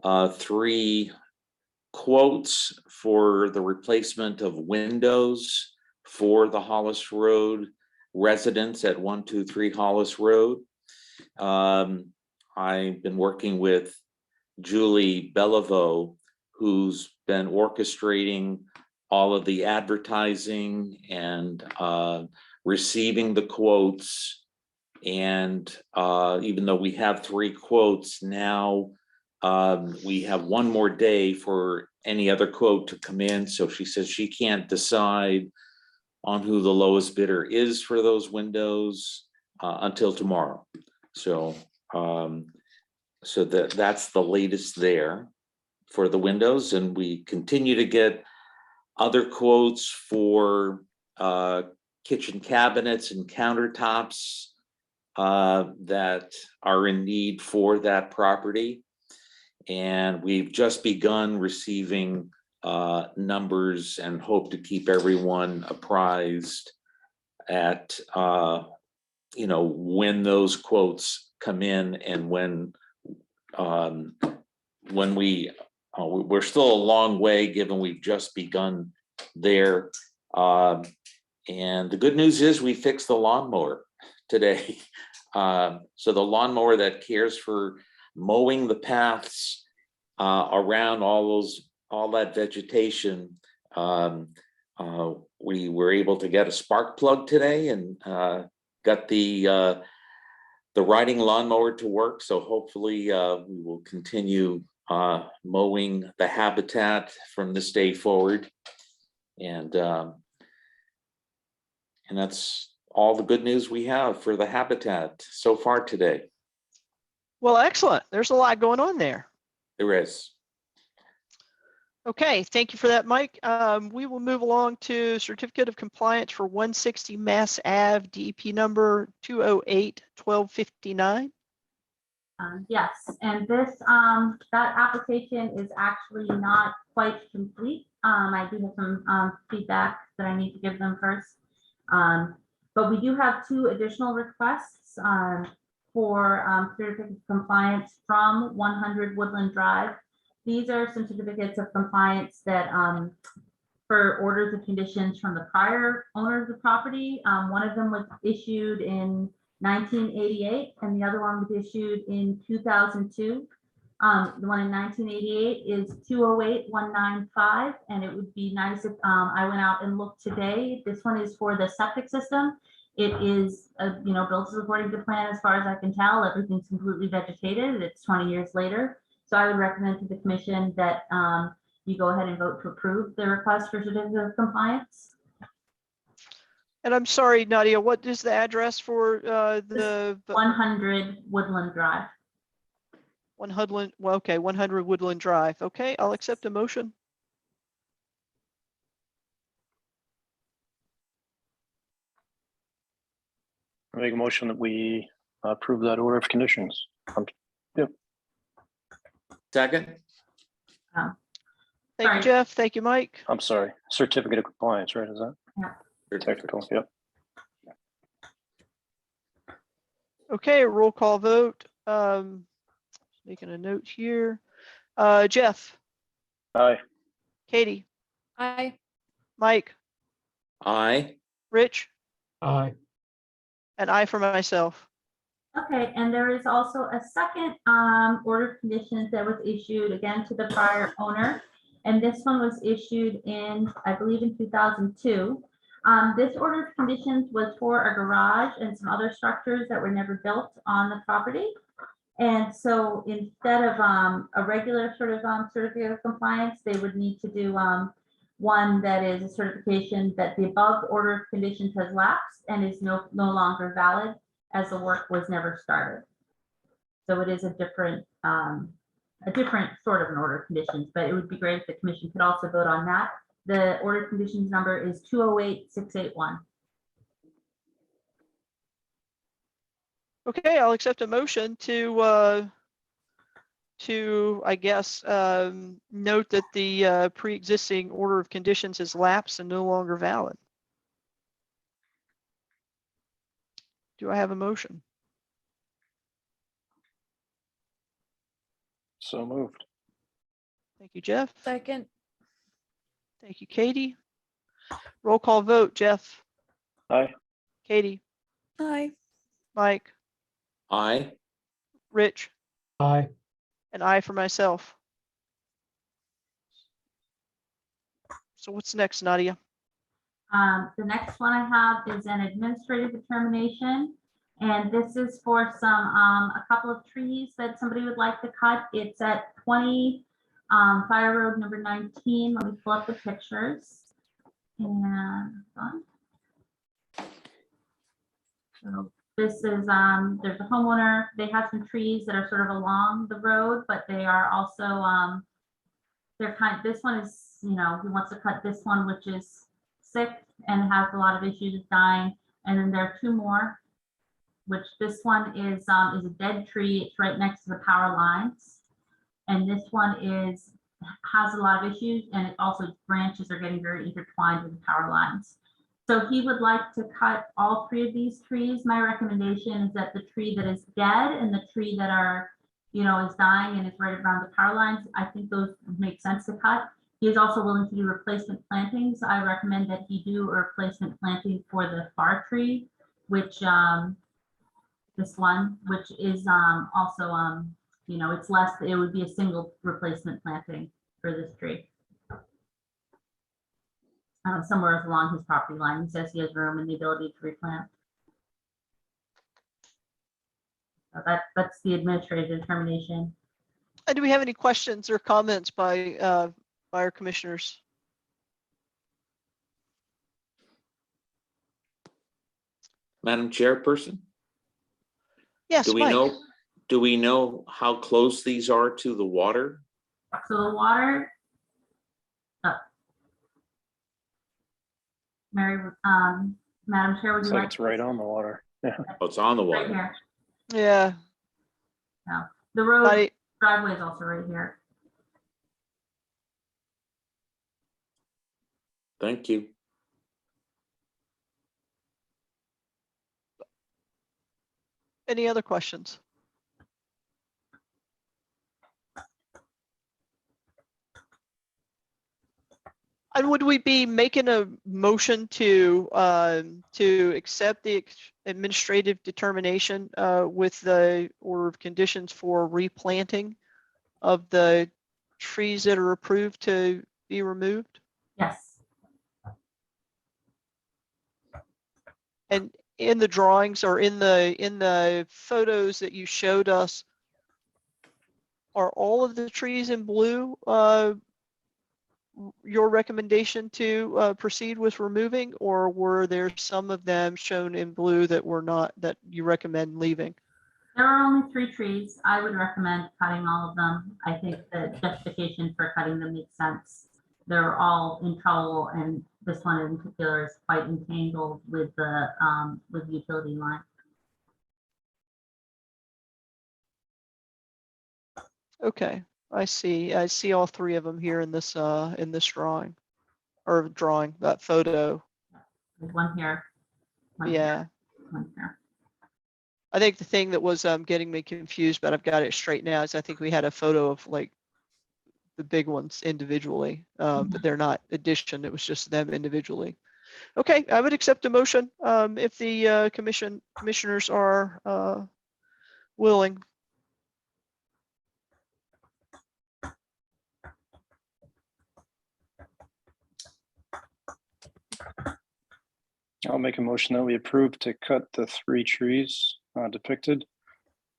3 quotes for the replacement of windows for the Hollis Road residents at 123 Hollis Road. I've been working with Julie Beliveau, who's been orchestrating all of the advertising and receiving the quotes. And even though we have 3 quotes now, we have 1 more day for any other quote to come in. So she says she can't decide on who the lowest bidder is for those windows until tomorrow. So so that's the latest there for the windows. And we continue to get other quotes for kitchen cabinets and countertops that are in need for that property. And we've just begun receiving numbers and hope to keep everyone apprised at when those quotes come in, and when we're still a long way, given we've just begun there. And the good news is we fixed the lawnmower today. So the lawnmower that cares for mowing the paths around all that vegetation, we were able to get a spark plug today and got the riding lawnmower to work. So hopefully we will continue mowing the habitat from this day forward. And that's all the good news we have for the habitat so far today. Well, excellent. There's a lot going on there. There is. Okay, thank you for that, Mike. We will move along to certificate of compliance for 160 Mass Ave, DEP number 208-1259. Yes, and this, that application is actually not quite complete. I do have some feedback that I need to give them first. But we do have 2 additional requests for certificate of compliance from 100 Woodland Drive. These are some certificates of compliance that for orders of conditions from the prior owner of the property. One of them was issued in 1988 and the other one was issued in 2002. The one in 1988 is 208195, and it would be nice if I went out and looked today. This one is for the septic system. It is, built according to plan as far as I can tell. Everything's completely vegetated. It's 20 years later. So I would recommend to the commission that you go ahead and vote to approve the request for certificate of compliance. And I'm sorry, Nadia, what is the address for the 100 Woodland Drive. 100, well, okay, 100 Woodland Drive. Okay, I'll accept a motion. I make a motion that we approve that order of conditions. Second, Thank Sorry. you, Jeff. Thank you, Mike. I'm sorry, certificate of compliance, right? Is that technical? Yep. Okay, roll call vote. Making a note here. Jeff, Aye. Katie, Aye. Mike, aye. Rich, Aye. and I for myself. Okay, and there is also a second order of conditions that was issued again to the prior owner. And this one was issued in, I believe, in 2002. This order of conditions was for a garage and some other structures that were never built on the property. And so instead of a regular sort of certificate of compliance, they would need to do one that is a certification that the above order of conditions has lapsed and is no longer valid, as the work was never started. So it is a different sort of an order of conditions, but it would be great if the commission could also vote on that. The order of conditions number is 208681. Okay, I'll accept a motion to I guess, note that the pre-existing order of conditions has lapsed and no longer valid. Do I have a motion? So moved. Thank you, Jeff. Second. Thank you, Katie. Roll call vote. Jeff, Aye. Katie, Aye. Mike, Aye. Rich, Aye. and I for myself. So what's next, Nadia? The next one I have is an administrative determination. And this is for some, a couple of trees that somebody would like to cut. It's at 20 Fire Road number 19. Let me pull up the pictures. And so this is, there's a homeowner. They have some trees that are sort of along the road, but they are also, this one is, he wants to cut this one, which is sick and has a lot of issues with dying. And then there are 2 more, which this one is a dead tree. It's right next to the power lines. And this one has a lot of issues, and it also branches are getting very intertwined with the power lines. So he would like to cut all 3 of these trees. My recommendation is that the tree that is dead and the tree that are, is dying and is right around the power lines, I think those make sense to cut. He is also willing to do replacement plantings. I recommend that he do a replacement planting for the far tree, which this one, which is also it's less, it would be a single replacement planting for this tree. Somewhere along his property line. He says he has room and the ability to replant. So that's the administrative determination. And do we have any questions or comments by our commissioners? Madam Chairperson, Yes, do we Mike. know how close these are to the water? So the water, Mary, Madam Chair, would Looks you like like? it's right on the water. Yeah. Oh, it's on the Right water. here. Yeah. No, the road Nadia, driveway is also right here. Thank you. Any other questions? And would we be making a motion to accept the administrative determination with the order of conditions for replanting of the trees that are approved to be removed? Yes. And in the drawings or in the photos that you showed us, are all of the trees in blue your recommendation to proceed with removing, or were there some of them shown in blue that were not, that you recommend leaving? There are only 3 trees. I would recommend cutting all of them. I think the justification for cutting them makes sense. They're all in trouble, and this one in particular is quite entangled with the utility line. Okay, I see all 3 of them here in this drawing, or drawing, that photo. There's one here. One Yeah. here, one here. I think the thing that was getting me confused, but I've got it straight now, is I think we had a photo of like the big ones individually, but they're not addition. It was just them individually. Okay, I would accept a motion if the commissioners are willing. I'll make a motion that we approve to cut the 3 trees depicted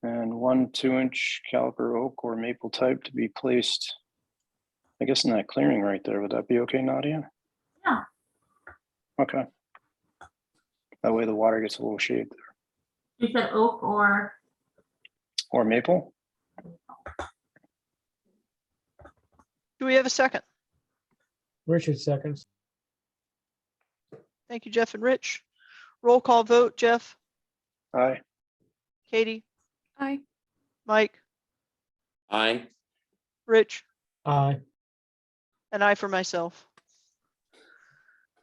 and 1 2-inch caliper oak or maple type to be placed, I guess, in that clearing right there. Would that be okay, Nadia? Yeah. Okay. That way the water gets a little shade there. You said oak or? Or maple? Do we have a second? Richard seconds. Thank you, Jeff and Rich. Roll call vote, Jeff, Aye. Katie, Aye. Mike, Aye. Rich, Aye. and I for myself.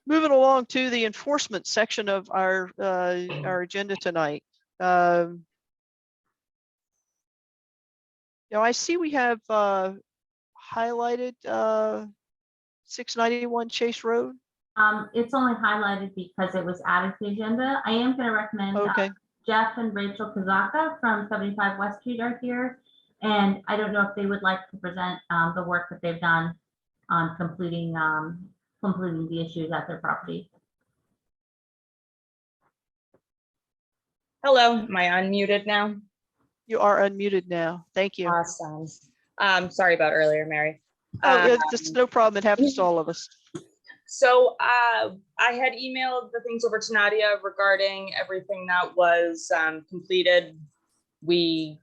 Moving along to the enforcement section of our agenda tonight. You know, I see we have highlighted 691 Chase Road. It's only highlighted because it was added to the agenda. I am going to recommend Okay. Jeff and Rachel Kazaka from 75 West Street are here. And I don't know if they would like to present the work that they've done on completing the issues at their property. Hello, am I unmuted now? You are unmuted now. Thank you. Awesome. Sorry about earlier, Mary. Oh, it's no problem. It happens to all of us. So I had emailed the things over to Nadia regarding everything that was completed. We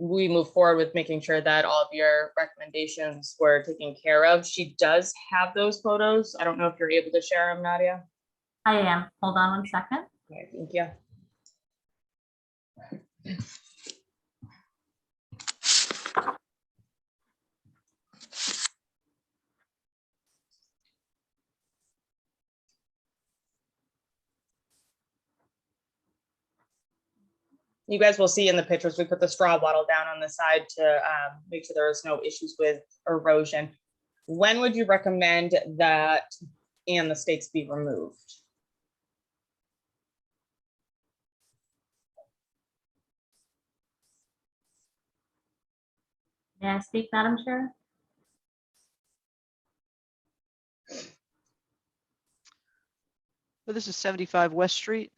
moved forward with making sure that all of your recommendations were taken care of. She does have those photos. I don't know if you're able to share them, Nadia. I am. Hold on 1 second. Okay, thank you. You guys will see in the pictures, we put the straw wattle down on the side to make sure there was no issues with erosion. When would you recommend that and the stakes be removed? May I speak, Madam Chair? So this is 75 West Street.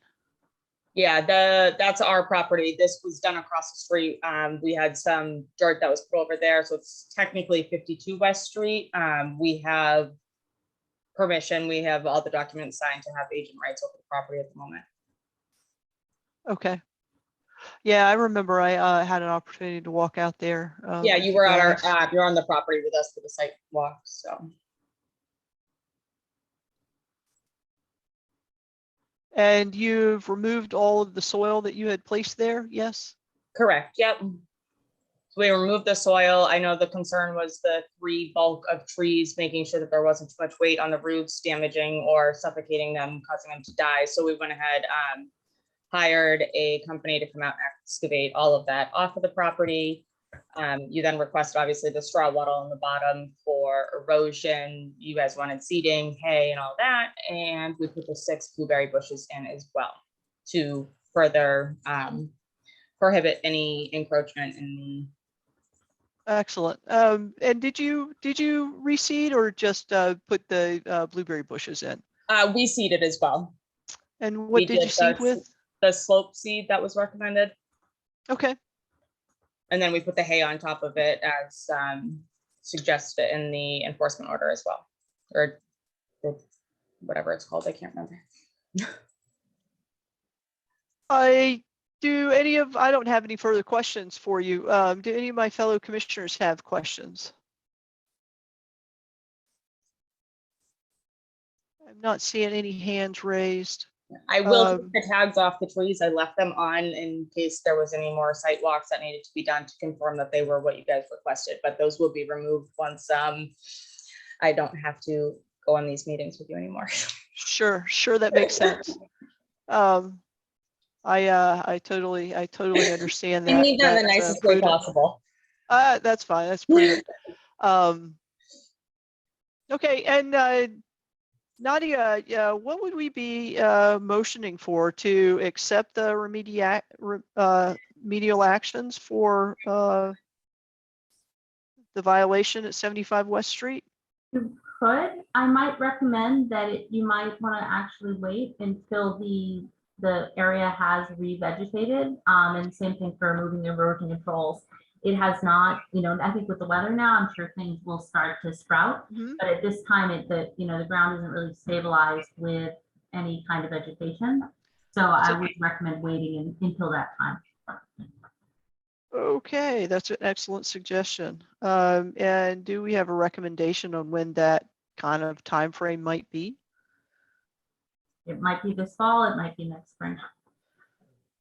Yeah, that's our property. This was done across the street. We had some dirt that was put over there, so it's technically 52 West Street. We have permission. We have all the documents signed to have agent rights over the property at the moment. Okay. Yeah, I remember I had an opportunity to walk out there. Yeah, with you were on guys. you're on the property with us for the site walk, so. And you've removed all of the soil that you had placed there, yes? Correct, yep. So we removed the soil. I know the concern was the 3 bulk of trees, making sure that there wasn't too much weight on the roots, damaging or suffocating them, causing them to die. So we went ahead, hired a company to come out and excavate all of that off of the property. You then requested obviously the straw wattle on the bottom for erosion. You guys wanted seeding, hay and all that. And we put the 6 blueberry bushes in as well to further prohibit any encroachment in the. Excellent. And did you reseed or just put the blueberry bushes in? We seeded as well. And what did you seed with? The slope seed that was recommended. Okay. And then we put the hay on top of it as suggested in the enforcement order as well, or whatever it's called. I can't remember. I don't have any further questions for you. Do any of my fellow commissioners have questions? I'm not seeing any hands raised. I will take the tags off the trees. I left them on in case there was any more site walks that needed to be done to confirm that they were what you guys requested, but those will be removed once I don't have to go on these meetings with you anymore. Sure, that makes sense. I totally understand that. I mean that in the nicest way possible. That's fine. That's prudent. Okay, and Nadia, what would we be motioning for to accept the remedial actions for the violation at 75 West Street? You could. I might recommend that you might want to actually wait until the area has revegetated. And same thing for removing the erosion controls. It has not, I think with the weather now, I'm sure things will start to sprout. But at this time, the ground isn't really stabilized with any kind of vegetation. So I would recommend waiting until that time. Okay, that's an excellent suggestion. And do we have a recommendation on when that kind of time frame might be? It might be this fall, it might be next spring.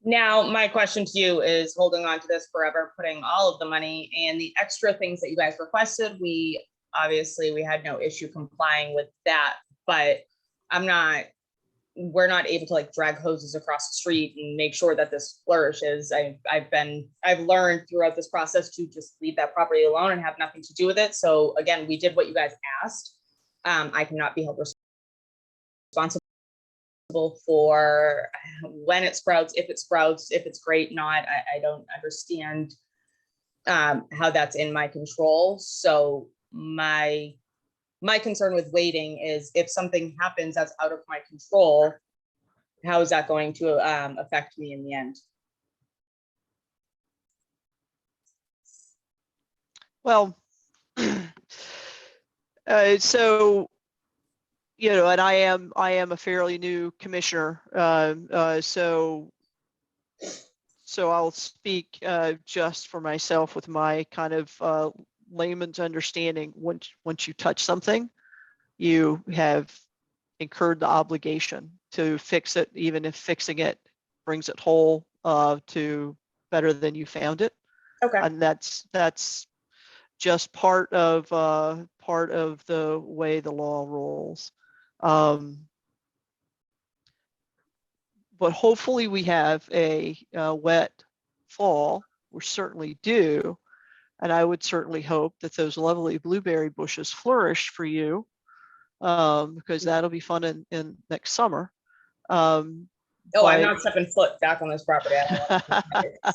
Now, my question to you is holding on to this forever, putting all of the money and the extra things that you guys requested. We had no issue complying with that, but we're not able to like drag hoses across the street and make sure that this flourishes. I've learned throughout this process to just leave that property alone and have nothing to do with it. So again, we did what you guys asked. I cannot be held responsible for when it sprouts, if it's great, not. I don't understand how that's in my control. So my concern with waiting is if something happens that's out of my control, how is that going to affect me in the end? Well, so, and I am a fairly new commissioner, so I'll speak just for myself with my kind of layman's understanding. Once you touch something, you have incurred the obligation to fix it, even if fixing it brings it whole to better than you found it. Okay. And that's just part of the way the law rolls. But hopefully we have a wet fall. We certainly do. And I would certainly hope that those lovely blueberry bushes flourish for you, because that'll be fun in next summer. I'm not stepping foot back on this property.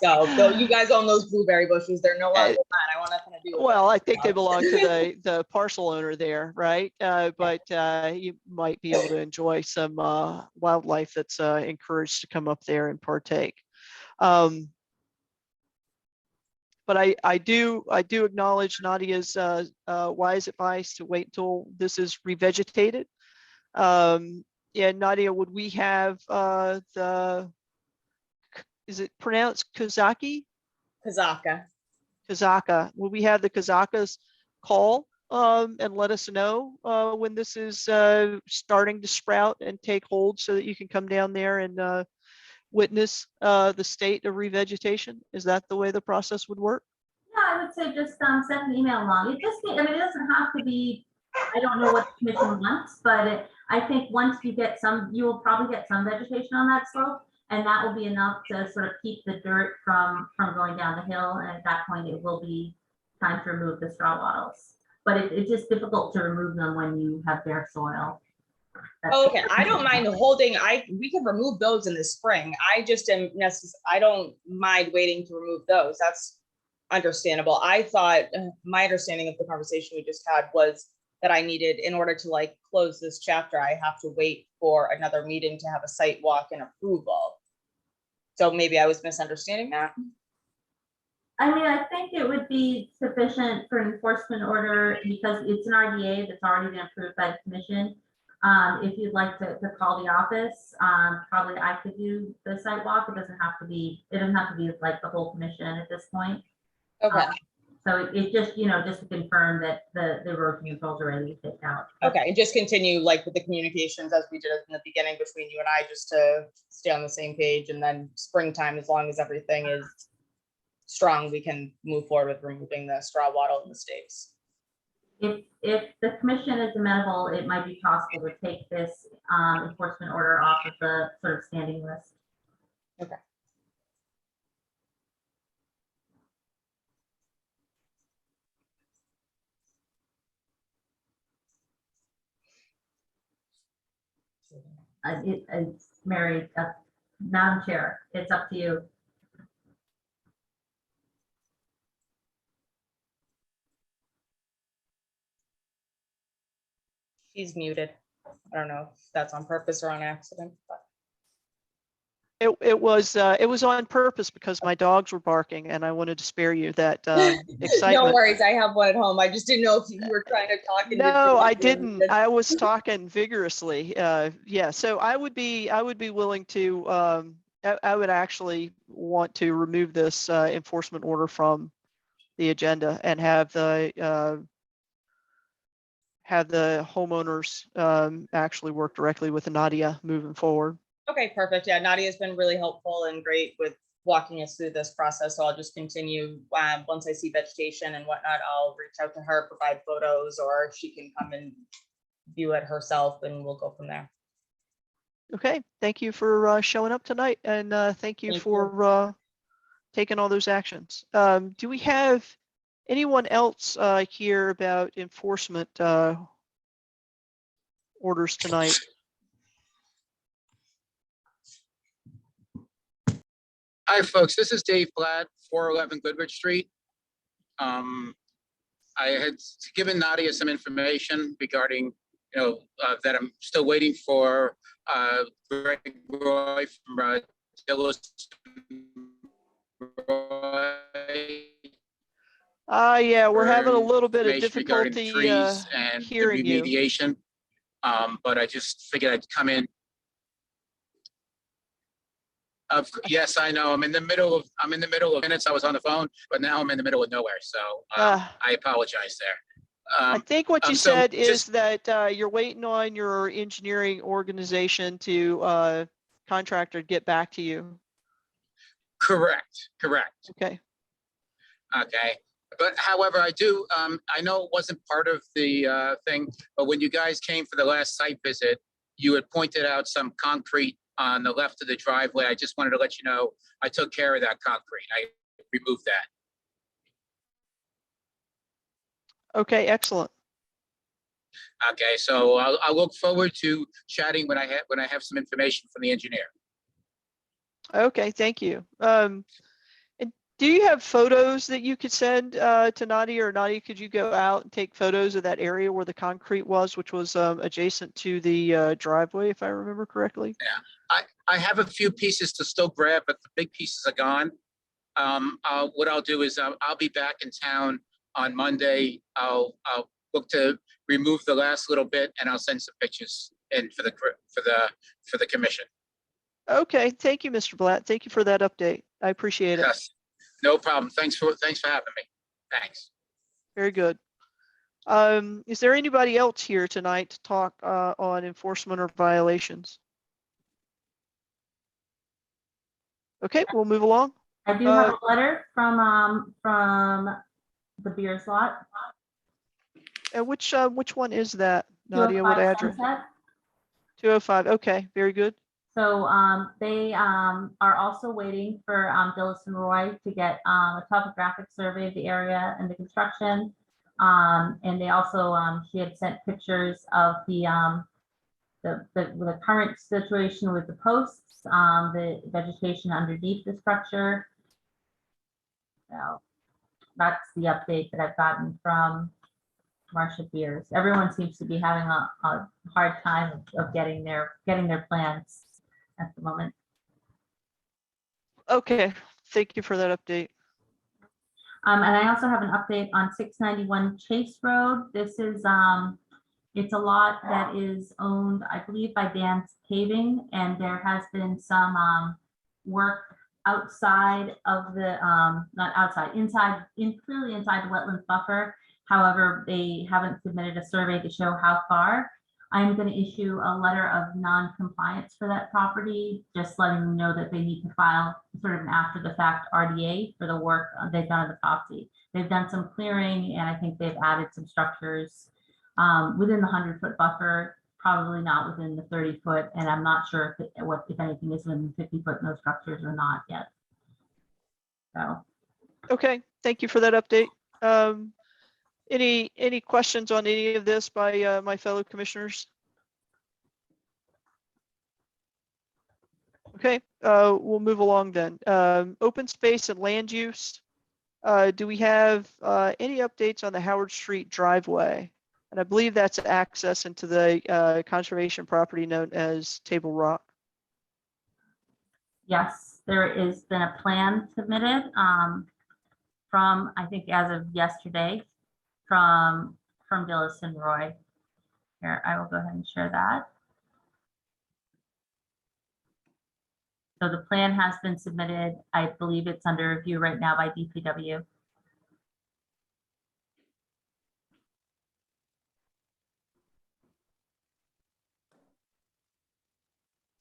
So Bill, you guys own those blueberry bushes. They're no longer mine. I want nothing to do with them. Well, I think they belong to the parcel owner there, right? But you might be able to enjoy some wildlife that's encouraged to come up there and partake. But I do acknowledge Nadia's wise advice to wait until this is revegetated. Yeah, Nadia, would we have is it pronounced Kazaki? Kazaka. Will we have the Kazakas call and let us know when this is starting to sprout and take hold, so that you can come down there and witness the state of revegetation? Is that the way the process would work? Yeah, I would say just send an email along. It doesn't have to be, I don't know what the commission wants, but I think once you get you will probably get some vegetation on that slope. And that will be enough to sort of keep the dirt from going down the hill. And at that point, it will be time to remove the straw wattles. But it's just difficult to remove them when you have bare soil. Okay, I don't mind holding, we can remove those in the spring. I just am I don't mind waiting to remove those. That's understandable. I thought, my understanding of the conversation we just had was that I needed, in order to like close this chapter, I have to wait for another meeting to have a site walk and approval. So maybe I was misunderstanding that. I mean, I think it would be sufficient for an enforcement order because it's an RDA that's already been approved by the commission. If you'd like to call the office, probably I could do the site walk. It doesn't have to be like the whole commission at this point. Okay. So it just, just to confirm that the erosion controls are ready to take out. Okay, and just continue like with the communications as we did in the beginning between you and I, just to stay on the same page, and then springtime, as long as everything is strong, we can move forward with removing the straw wattle and the stakes. If the commission is amenable, it might be possible to take this enforcement order off of the sort of standing list. Okay. It's Mary, Madam Chair, it's up to you. She's muted. I don't know if that's on purpose or on accident, but. It was on purpose because my dogs were barking and I wanted to spare you that excitement. No worries, I have one at home. I just didn't know if you were trying to talk. No, I didn't. I was talking vigorously. Yeah, so I would be willing to. I would actually want to remove this enforcement order from the agenda and have the homeowners actually work directly with Nadia moving forward. Okay, perfect. Yeah, Nadia's been really helpful and great with walking us through this process. So I'll just continue. Once I see vegetation and whatnot, I'll reach out to her, provide photos, or she can come and view it herself, and we'll go from there. Okay, thank you for showing up tonight, and thank you for taking all those actions. Do we have anyone else here about enforcement orders tonight? Hi, folks. This is Dave Blatt, 411 Goodrich Street. I had given Nadia some information regarding, that I'm still waiting for Greg Roy from Dillis. Yeah, we're having a little bit of difficulty and hearing you. Remediation. But I just figured I'd come in. Yes, I know. I'm in the middle of minutes. I was on the phone, but now I'm in the middle of nowhere. So I apologize there. I think what you said is that you're waiting on your engineering organization to contractor get back to you. Correct. Okay. Okay. But however, I do, I know it wasn't part of the thing, but when you guys came for the last site visit, you had pointed out some concrete on the left of the driveway. I just wanted to let you know, I took care of that concrete. I removed that. Okay, excellent. Okay, so I'll look forward to chatting when I have some information from the engineer. Okay, thank you. And do you have photos that you could send to Nadia, or Nadia, could you go out and take photos of that area where the concrete was, which was adjacent to the driveway, if I remember correctly? Yeah, I have a few pieces to still grab, but the big pieces are gone. What I'll do is I'll be back in town on Monday. I'll look to remove the last little bit, and I'll send some pictures in for the commission. Okay, thank you, Mr. Blatt. Thank you for that update. I appreciate it. Yes, no problem. Thanks for having me. Thanks. Very good. Is there anybody else here tonight to talk on enforcement or violations? Okay, we'll move along. I do have a letter from the Beers lot. And which one is that, Nadia? What address? 205. Okay, very good. So they are also waiting for Dillis and Roy to get a topographic survey of the area and the construction. And they also, she had sent pictures of the current situation with the posts, the vegetation underneath the structure. So that's the update that I've gotten from Marcia Beers. Everyone seems to be having a hard time of getting their plans at the moment. Okay, thank you for that update. And I also have an update on 691 Chase Road. This is it's a lot that is owned, I believe, by Dan's Paving, and there has been some work outside of the not outside, clearly inside the wetlands buffer. However, they haven't submitted a survey to show how far. I'm going to issue a letter of non-compliance for that property, just letting them know that they need to file sort of an after the fact RDA for the work they've done on the property. They've done some clearing, and I think they've added some structures within the 100-foot buffer, probably not within the 30-foot, and I'm not sure if anything is within 50-foot, no structures or not yet. So. Okay, thank you for that update. Any questions on any of this by my fellow commissioners? Okay, we'll move along then. Open space and land use. Do we have any updates on the Howard Street driveway? And I believe that's access into the conservation property known as Table Rock. Yes, there has been a plan submitted from, I think as of yesterday, from Dillis and Roy. Here, I will go ahead and share that. So the plan has been submitted. I believe it's under review right now by DPW.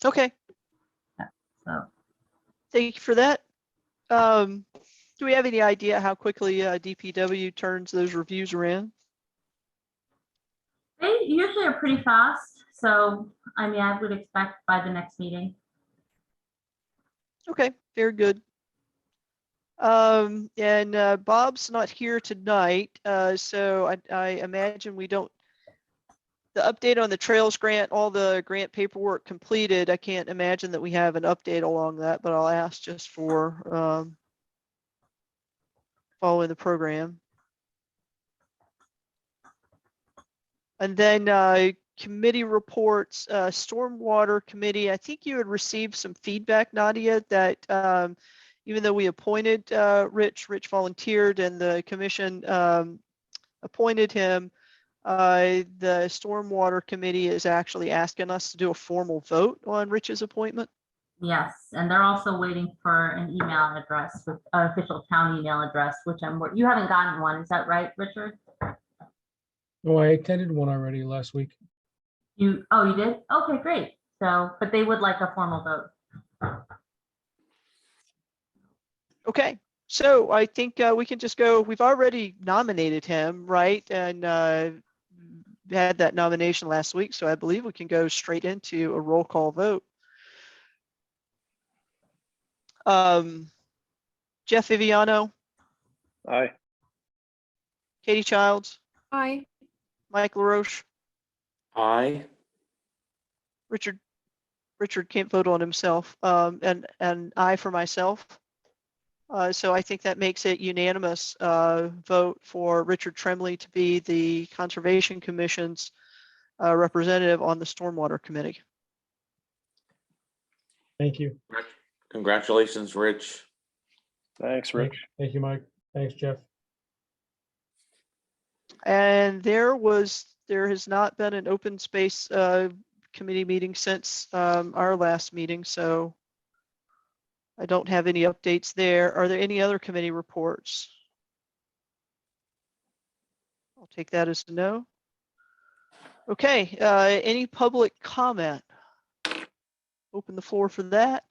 Okay. So thank you for that. Do we have any idea how quickly DPW turns those reviews around? they usually are pretty fast. So, I mean, I would expect by the next meeting. Okay, very good. And Bob's not here tonight, so I imagine we don't. The update on the Trails grant, all the grant paperwork completed. I can't imagine that we have an update along that, but I'll ask just for following the program. And then committee reports, Stormwater Committee. I think you had received some feedback, Nadia, that even though we appointed Rich volunteered and the commission appointed him, the Stormwater Committee is actually asking us to do a formal vote on Rich's appointment. Yes, and they're also waiting for an email address, with official town email address, which you haven't gotten one. Is that right, Richard? Oh, I attended one already last week. You did? Okay, great. So, but they would like a formal vote. Okay, so I think we can just go. We've already nominated him, right? And had that nomination last week, so I believe we can go straight into a roll call vote. Jeff Viviano. Aye. Katie Childs. Aye. Mike LaRoche. Aye. Richard can't vote on himself, and I for myself. So I think that makes it unanimous vote for Richard Tremblay to be the Conservation Commission's representative on the Stormwater Committee. Thank you. Congratulations, Rich. Thanks, Rich. Thank you, Mike. Thanks, Jeff. And there has not been an open space committee meeting since our last meeting, so I don't have any updates there. Are there any other committee reports? I'll take that as a no. Okay, any public comment? Open the floor for that.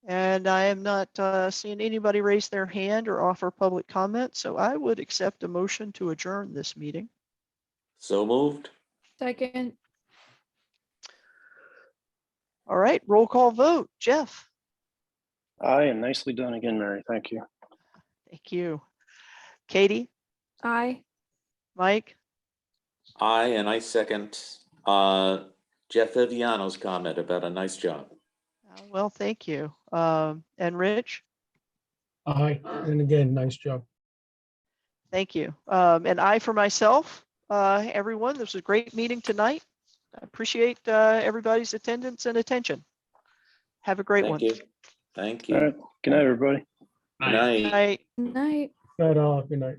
And I am not seeing anybody raise their hand or offer public comment, so I would accept a motion to adjourn this meeting. So moved. Second. All right, roll call vote. Jeff? Aye, and nicely done again, Mary. Thank you. Thank you. Katie? Aye. Mike? Aye, and I second Jeff Viviano's comment about a nice job. Well, thank you. And Rich? Aye, and again, nice job. Thank you. And I for myself, everyone, this was a great meeting tonight. I appreciate everybody's attendance and attention. Have a great one. Thank you. Thank All you. right. Good night, everybody. Good night. Night. Night. Good night.